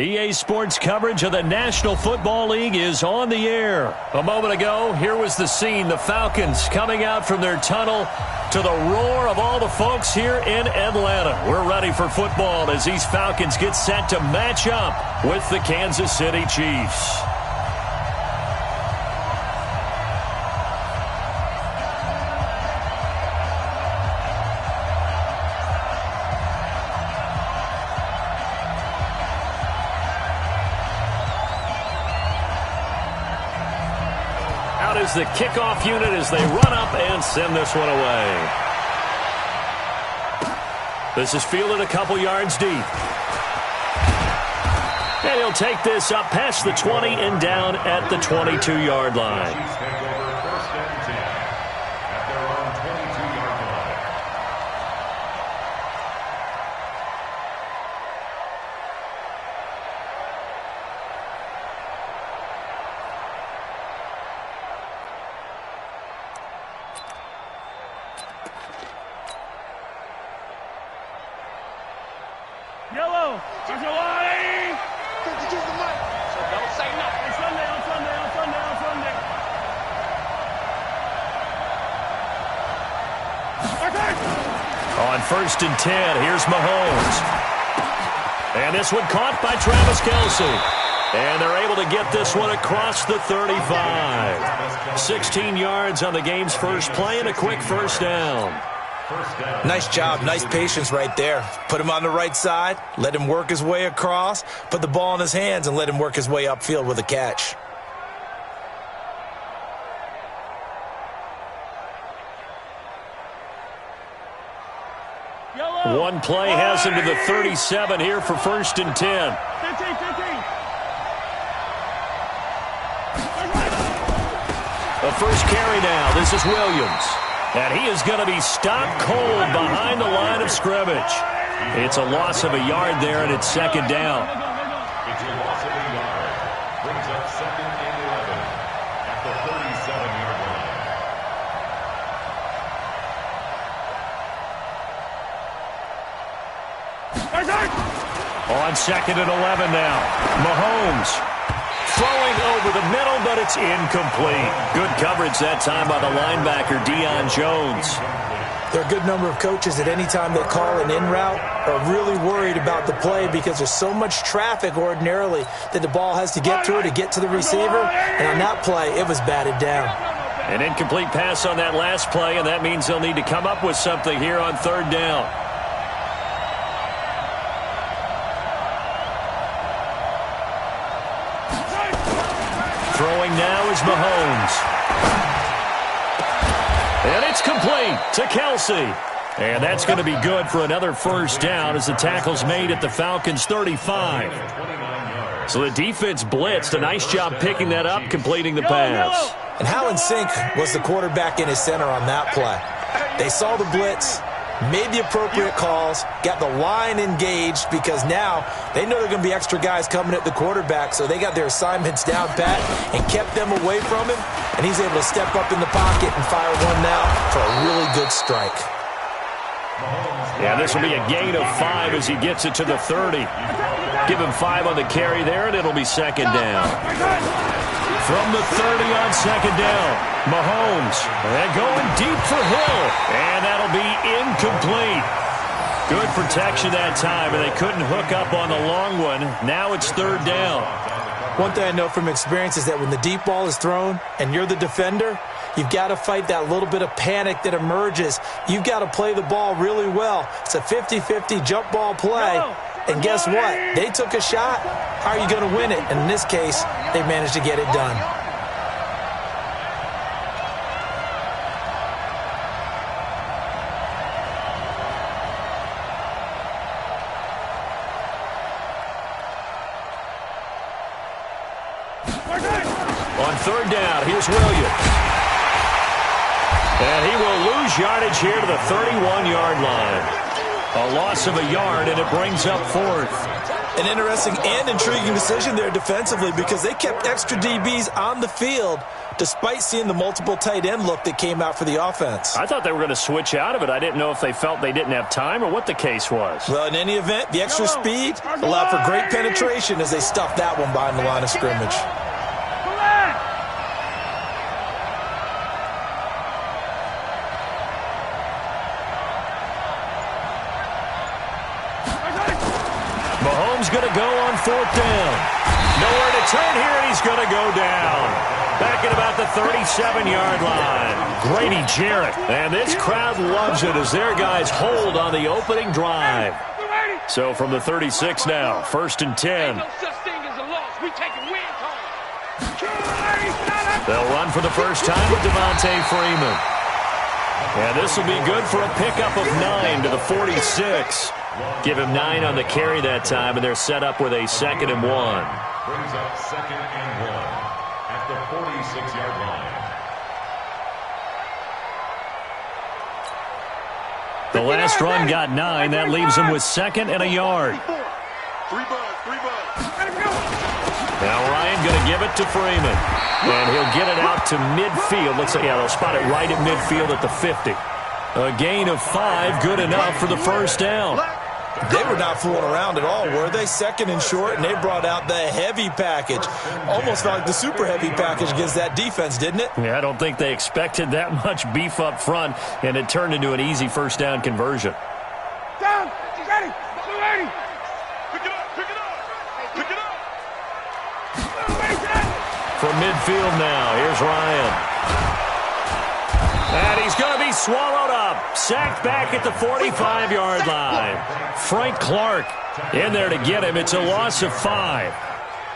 Speaker 1: EA Sports coverage of the National Football League is on the air. A moment ago, here was the scene. The Falcons coming out from their tunnel to the roar of all the folks here in Atlanta. We're ready for football as these Falcons get set to match up with the Kansas City Chiefs. Is the kickoff unit as they run up and send this one away. This is fielded a couple yards deep. And he'll take this up past the 20 and down at the 22-yard line. Yellow, there's a line.
Speaker 2: Use the mic. So don't say nothing.
Speaker 1: On Sunday. On 1st and 10, here's Mahomes. And this one caught by Travis Kelce. And they're able to get this one across the 35. 16 yards on the game's first play and a quick first down.
Speaker 3: Nice job, nice patience right there. Put him on the right side, let him work his way across, put the ball in his hands, and let him work his way upfield with a catch.
Speaker 1: One play has him to the 37 here for 1st and 10.
Speaker 2: 15.
Speaker 1: The first carry now. This is Williams. And he is going to be stopped cold behind the line of scrimmage. It's a loss of a yard there, and it's 2nd down.
Speaker 4: It's a loss of a yard. Brings up 2nd and 11 at the 37-yard line.
Speaker 1: On 2nd and 11 now. Mahomes throwing over the middle, but it's incomplete. Good coverage that time by the linebacker, Deion Jones.
Speaker 3: There are a good number of coaches at any time they call an in route are really worried about the play because there's so much traffic ordinarily that the ball has to get through to get to the receiver. And on that play, it was batted down.
Speaker 1: An incomplete pass on that last play, and that means they'll need to come up with something here on 3rd down. Throwing now is Mahomes. And it's complete to Kelsey. And that's going to be good for another 1st down as the tackle's made at the Falcons' 35. So the defense blitzed. A nice job picking that up, completing the pass.
Speaker 3: And how in sync was the quarterback in his center on that play? They saw the blitz, made the appropriate calls, got the line engaged because now they know there are going to be extra guys coming at the quarterback, so they got their assignments down pat and kept them away from him, and he's able to step up in the pocket and fire one now for a really good strike.
Speaker 1: Yeah, this will be a gain of 5 as he gets it to the 30. Give him 5 on the carry there, and it'll be 2nd down. From the 30 on 2nd down, Mahomes. And going deep for Hill. And that'll be incomplete. Good protection that time, and they couldn't hook up on the long one. Now it's 3rd down.
Speaker 3: One thing I know from experience is that when the deep ball is thrown and you're the defender, you've got to fight that little bit of panic that emerges. You've got to play the ball really well. It's a 50-50 jump ball play. And guess what? They took a shot. How are you going to win it? And in this case, they managed to get it done.
Speaker 1: On 3rd down, here's Williams. And he will lose yardage here to the 31-yard line. A loss of a yard, and it brings up 4th.
Speaker 3: An interesting and intriguing decision there defensively because they kept extra DBs on the field despite seeing the multiple tight end look that came out for the offense.
Speaker 1: I thought they were going to switch out of it. I didn't know if they felt they didn't have time or what the case was.
Speaker 3: Well, in any event, the extra speed allowed for great penetration as they stuffed that one behind the line of scrimmage.
Speaker 1: Mahomes going to go on 4th down. Nowhere to turn here, and he's going to go down. Back at about the 37-yard line. Grady Jarrett. And this crowd loves it as their guys hold on the opening drive. So from the 36 now, 1st and 10. They'll run for the first time with Devontae Freeman. And this will be good for a pickup of 9 to the 46. Give him 9 on the carry that time, and they're set up with a 2nd and 1.
Speaker 4: Brings up 2nd and 1 at the 46-yard line.
Speaker 1: The last run got 9. That leaves him with 2nd and a yard. Now Ryan going to give it to Freeman. And he'll get it out to midfield. Looks like, yeah, they'll spot it right at midfield at the 50. A gain of 5, good enough for the 1st down.
Speaker 3: They were not fooling around at all, were they? 2nd and short, and they brought out the heavy package. Almost felt like the super heavy package against that defense, didn't it?
Speaker 1: Yeah, I don't think they expected that much beef up front, and it turned into an easy 1st down conversion.
Speaker 2: Down, ready, ready. Pick it up, pick it up, pick it up.
Speaker 1: From midfield now, here's Ryan. And he's going to be swallowed up. Sacked back at the 45-yard line. Frank Clark in there to get him. It's a loss of 5.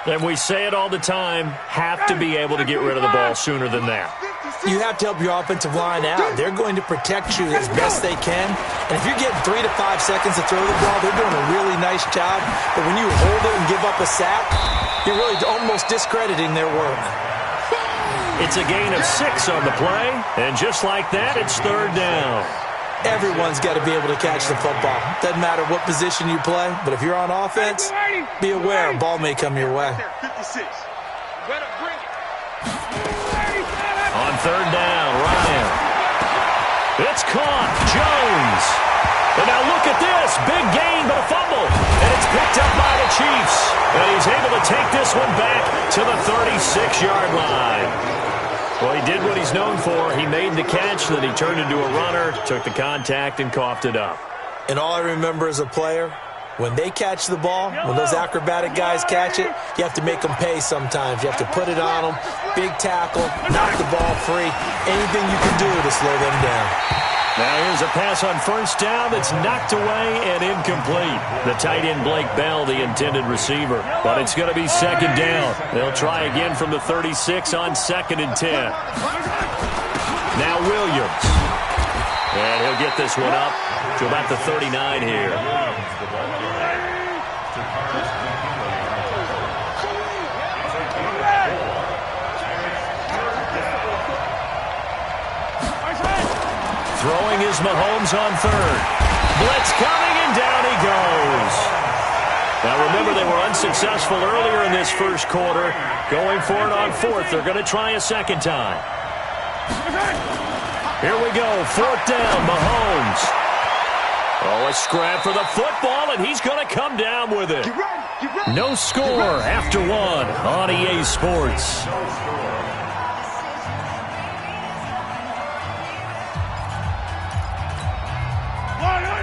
Speaker 1: And we say it all the time, have to be able to get rid of the ball sooner than that.
Speaker 3: You have to help your offensive line out. They're going to protect you as best they can. And if you're getting 3 to 5 seconds to throw the ball, they're doing a really nice job. But when you hold it and give up a sack, you're really almost discrediting their work.
Speaker 1: It's a gain of 6 on the play, and just like that, it's 3rd down.
Speaker 3: Everyone's got to be able to catch the football. Doesn't matter what position you play, but if you're on offense, be aware a ball may come your way.
Speaker 1: On third down, Ryan. It's caught. Jones. And now look at this. Big gain, but a fumble. And it's picked up by the Chiefs. And he's able to take this one back to the 36-yard line. Well, he did what he's known for. He made the catch, then he turned into a runner, took the contact, and coughed it up.
Speaker 3: And all I remember as a player, when they catch the ball, when those acrobatic guys catch it, you have to make them pay sometimes. You have to put it on them, big tackle, knock the ball free, anything you can do to slow them down.
Speaker 1: Now here's a pass on first down that's knocked away and incomplete. The tight end Blake Bell, the intended receiver. But it's going to be second down. They'll try again from the 36 on 2nd and 10. Now Williams. And he'll get this one up to about the 39 here. Throwing is Mahomes on third. Blitz coming, and down he goes. Now remember, they were unsuccessful earlier in this first quarter. Going for it on fourth. They're going to try a second time. Here we go. 4th down, Mahomes. Oh, a scrap for the football, and he's going to come down with it. No score after one on EA Sports.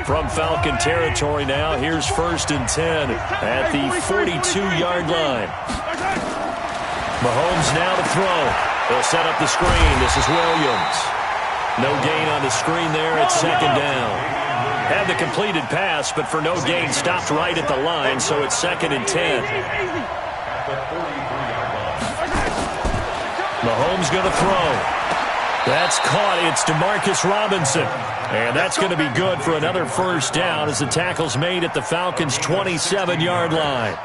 Speaker 1: From Falcon territory now, here's 1st and 10 at the 42-yard line. Mahomes now to throw. They'll set up the screen. This is Williams. No gain on the screen there at 2nd down. Had the completed pass, but for no gain, stopped right at the line, so it's 2nd and 10. Mahomes going to throw. That's caught. It's DeMarcus Robinson. And that's going to be good for another first down as the tackle's made at the Falcons' 27-yard line.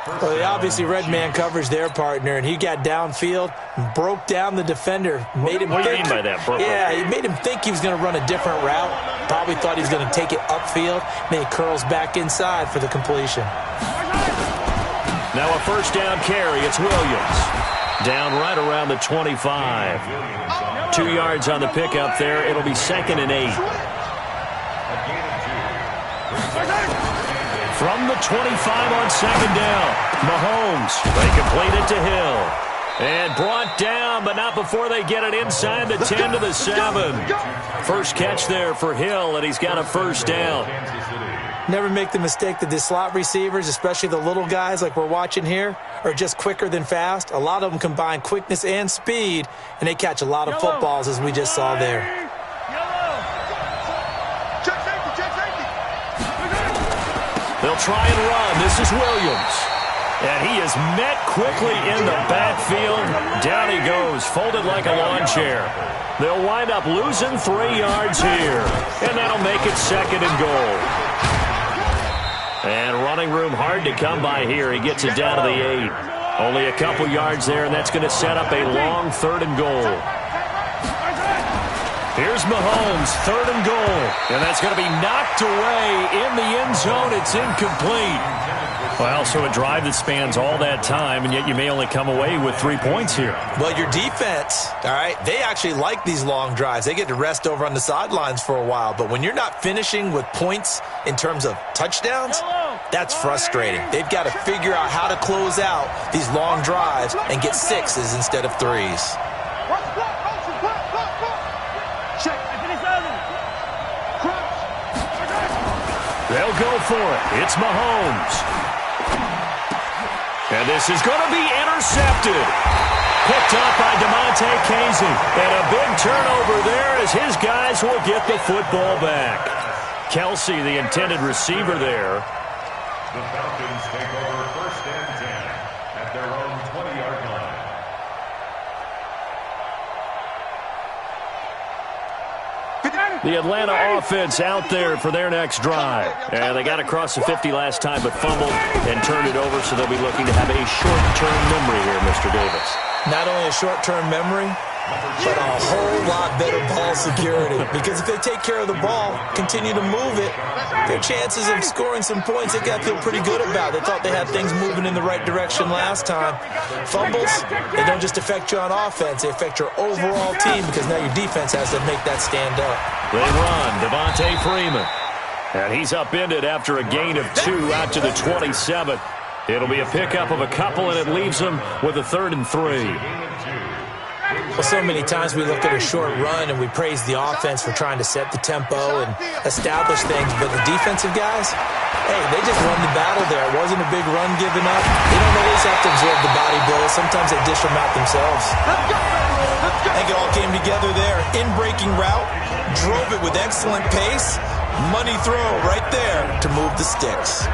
Speaker 3: Well, they obviously read man coverage their partner, and he got downfield, broke down the defender, made him
Speaker 1: What do you mean by that, Burko?
Speaker 3: Yeah, he made him think he was going to run a different route. Probably thought he was going to take it upfield. Then he curls back inside for the completion.
Speaker 1: Now a first down carry. It's Williams. Down right around the 25. 2 yards on the pickup there. It'll be 2nd and 8. From the 25 on 2nd down. Mahomes. They complete it to Hill. And brought down, but not before they get it inside the 10 to the 7. First catch there for Hill, and he's got a first down.
Speaker 3: Never make the mistake that the slot receivers, especially the little guys like we're watching here, are just quicker than fast. A lot of them combine quickness and speed, and they catch a lot of footballs, as we just saw there.
Speaker 1: They'll try and run. This is Williams. And he is met quickly in the backfield. Down he goes, folded like a lawn chair. They'll wind up losing 3 yards here. And that'll make it 2nd and goal. And running room hard to come by here. He gets it down to the 8. Only a couple yards there, and that's going to set up a long 3rd and goal. Here's Mahomes, 3rd and goal. And that's going to be knocked away in the end zone. It's incomplete. Well, so a drive that spans all that time, and yet you may only come away with 3 points here.
Speaker 3: Well, your defense, all right, they actually like these long drives. They get to rest over on the sidelines for a while. But when you're not finishing with points in terms of touchdowns, that's frustrating. They've got to figure out how to close out these long drives and get 6s instead of 3s.
Speaker 1: They'll go for it. It's Mahomes. And this is going to be intercepted. Picked up by DeMonte Casey. And a big turnover there as his guys will get the football back. Kelsey, the intended receiver there.
Speaker 4: The Falcons take over 1st and 10 at their own 20-yard line.
Speaker 1: The Atlanta offense out there for their next drive. And they got across the 50 last time but fumbled and turned it over, so they'll be looking to have a short-term memory here, Mr. Davis.
Speaker 3: Not only a short-term memory, but a whole lot better ball security. Because if they take care of the ball, continue to move it, their chances of scoring some points, they got to feel pretty good about. They thought they had things moving in the right direction last time. Fumbles, they don't just affect you on offense, they affect your overall team because now your defense has to make that stand up.
Speaker 1: They run, Devontae Freeman. And he's upended after a gain of 2 out to the 27. It'll be a pickup of a couple, and it leaves them with a 3rd and 3.
Speaker 3: Well, so many times we look at a short run and we praise the offense for trying to set the tempo and establish things, but the defensive guys, hey, they just won the battle there. It wasn't a big run given up. They don't always have to absorb the body blows. Sometimes they dish them out themselves. I think it all came together there. In-breaking route, drove it with excellent pace. Money throw right there to move the sticks.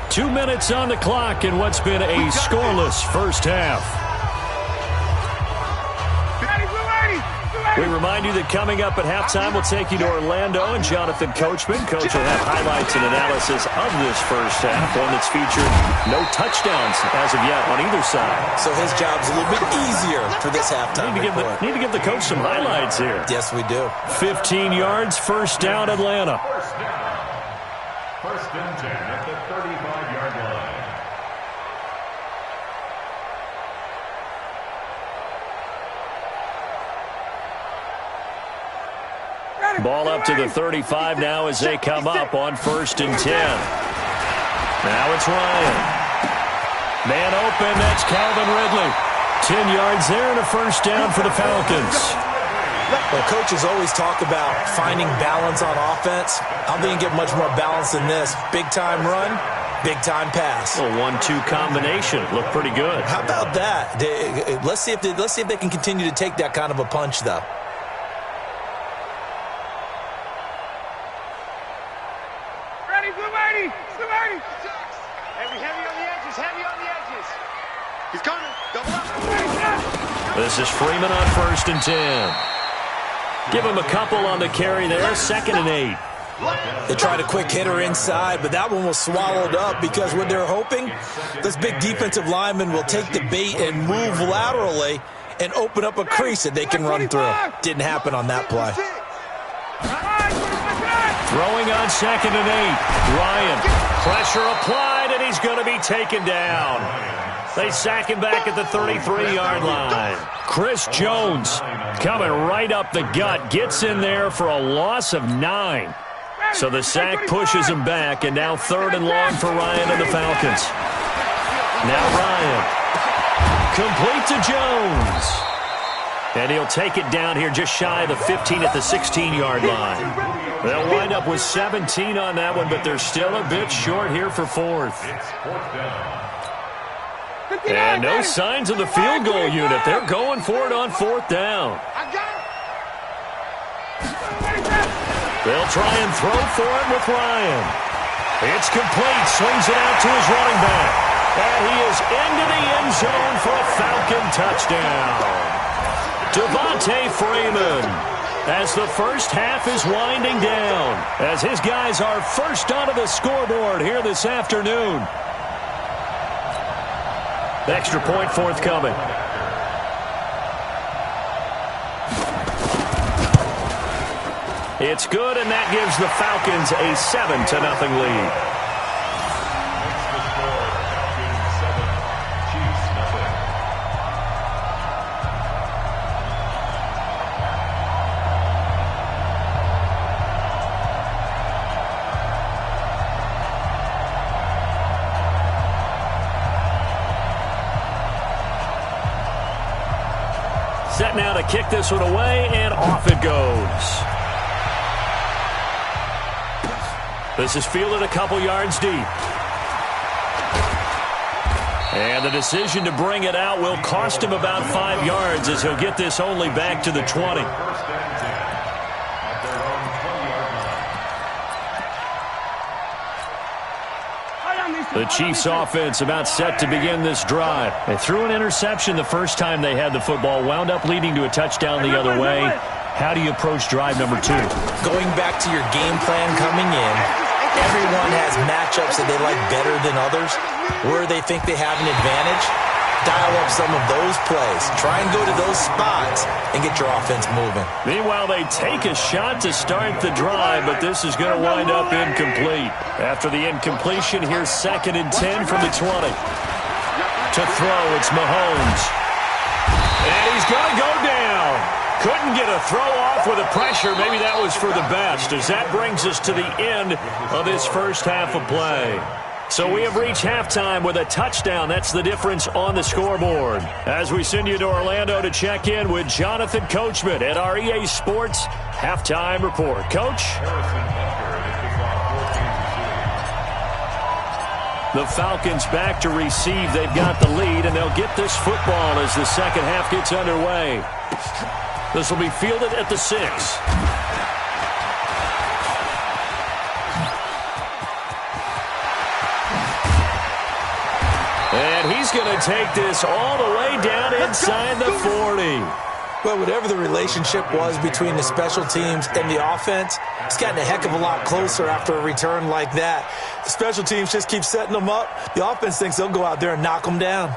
Speaker 1: Two minutes on the clock in what's been a scoreless first half. We remind you that coming up at halftime, we'll take you to Orlando and Jonathan Coachman. Coach will have highlights and analysis of this first half, one that's featured no touchdowns as of yet on either side.
Speaker 3: So his job's a little bit easier for this halftime report.
Speaker 1: Need to give the coach some highlights here.
Speaker 3: Yes, we do.
Speaker 1: 15 yards, first down, Atlanta.
Speaker 4: First and 10 at the 35-yard line.
Speaker 1: Ball up to the 35 now as they come up on 1st and 10. Now it's Ryan. Man open, that's Calvin Ridley. 10 yards there and a first down for the Falcons.
Speaker 3: Well, coaches always talk about finding balance on offense. I don't think you get much more balance than this. Big-time run, big-time pass.
Speaker 1: A 1-2 combination. Looked pretty good.
Speaker 3: How about that? Let's see if they can continue to take that kind of a punch, though.
Speaker 9: He's coming. Double up.
Speaker 1: This is Freeman on 1st and 10. Give him a couple on the carry there. 2nd and 8.
Speaker 3: They tried a quick hitter inside, but that one was swallowed up because what they're hoping, this big defensive lineman will take the bait and move laterally and open up a crease that they can run through. Didn't happen on that play.
Speaker 1: Throwing on 2nd and 8. Ryan, pressure applied, and he's going to be taken down. They sack him back at the 33-yard line. Chris Jones coming right up the gut. Gets in there for a loss of 9. So the sack pushes him back, and now 3rd and long for Ryan and the Falcons. Now Ryan. Complete to Jones. And he'll take it down here just shy of the 15 at the 16-yard line. They'll wind up with 17 on that one, but they're still a bit short here for 4th. And no signs of the field goal unit. They're going for it on 4th down. They'll try and throw for it with Ryan. It's complete. Swings it out to his running back. And he is into the end zone for a Falcon touchdown. Devontae Freeman, as the first half is winding down, as his guys are first onto the scoreboard here this afternoon. Extra point forthcoming. It's good, and that gives the Falcons a 7-0 lead. Set now to kick this one away, and off it goes. This is fielded a couple yards deep. And the decision to bring it out will cost him about 5 yards as he'll get this only back to the 20. The Chiefs offense about set to begin this drive. They threw an interception the first time they had the football, wound up leading to a touchdown the other way. How do you approach drive number 2?
Speaker 3: Going back to your game plan coming in, everyone has matchups that they like better than others. Where they think they have an advantage, dial up some of those plays. Try and go to those spots and get your offense moving.
Speaker 1: Meanwhile, they take a shot to start the drive, but this is going to wind up incomplete. After the incompletion, here's 2nd and 10 from the 20. To throw, it's Mahomes. And he's going to go down. Couldn't get a throw off with the pressure. Maybe that was for the best, as that brings us to the end of this first half of play. So we have reached halftime with a touchdown. That's the difference on the scoreboard. As we send you to Orlando to check in with Jonathan Coachman at our EA Sports Halftime Report. Coach? The Falcons back to receive. They've got the lead, and they'll get this football as the second half gets underway. This will be fielded at the 6. And he's going to take this all the way down inside the 40.
Speaker 3: Well, whatever the relationship was between the special teams and the offense, it's gotten a heck of a lot closer after a return like that. The special teams just keep setting them up. The offense thinks they'll go out there and knock them down.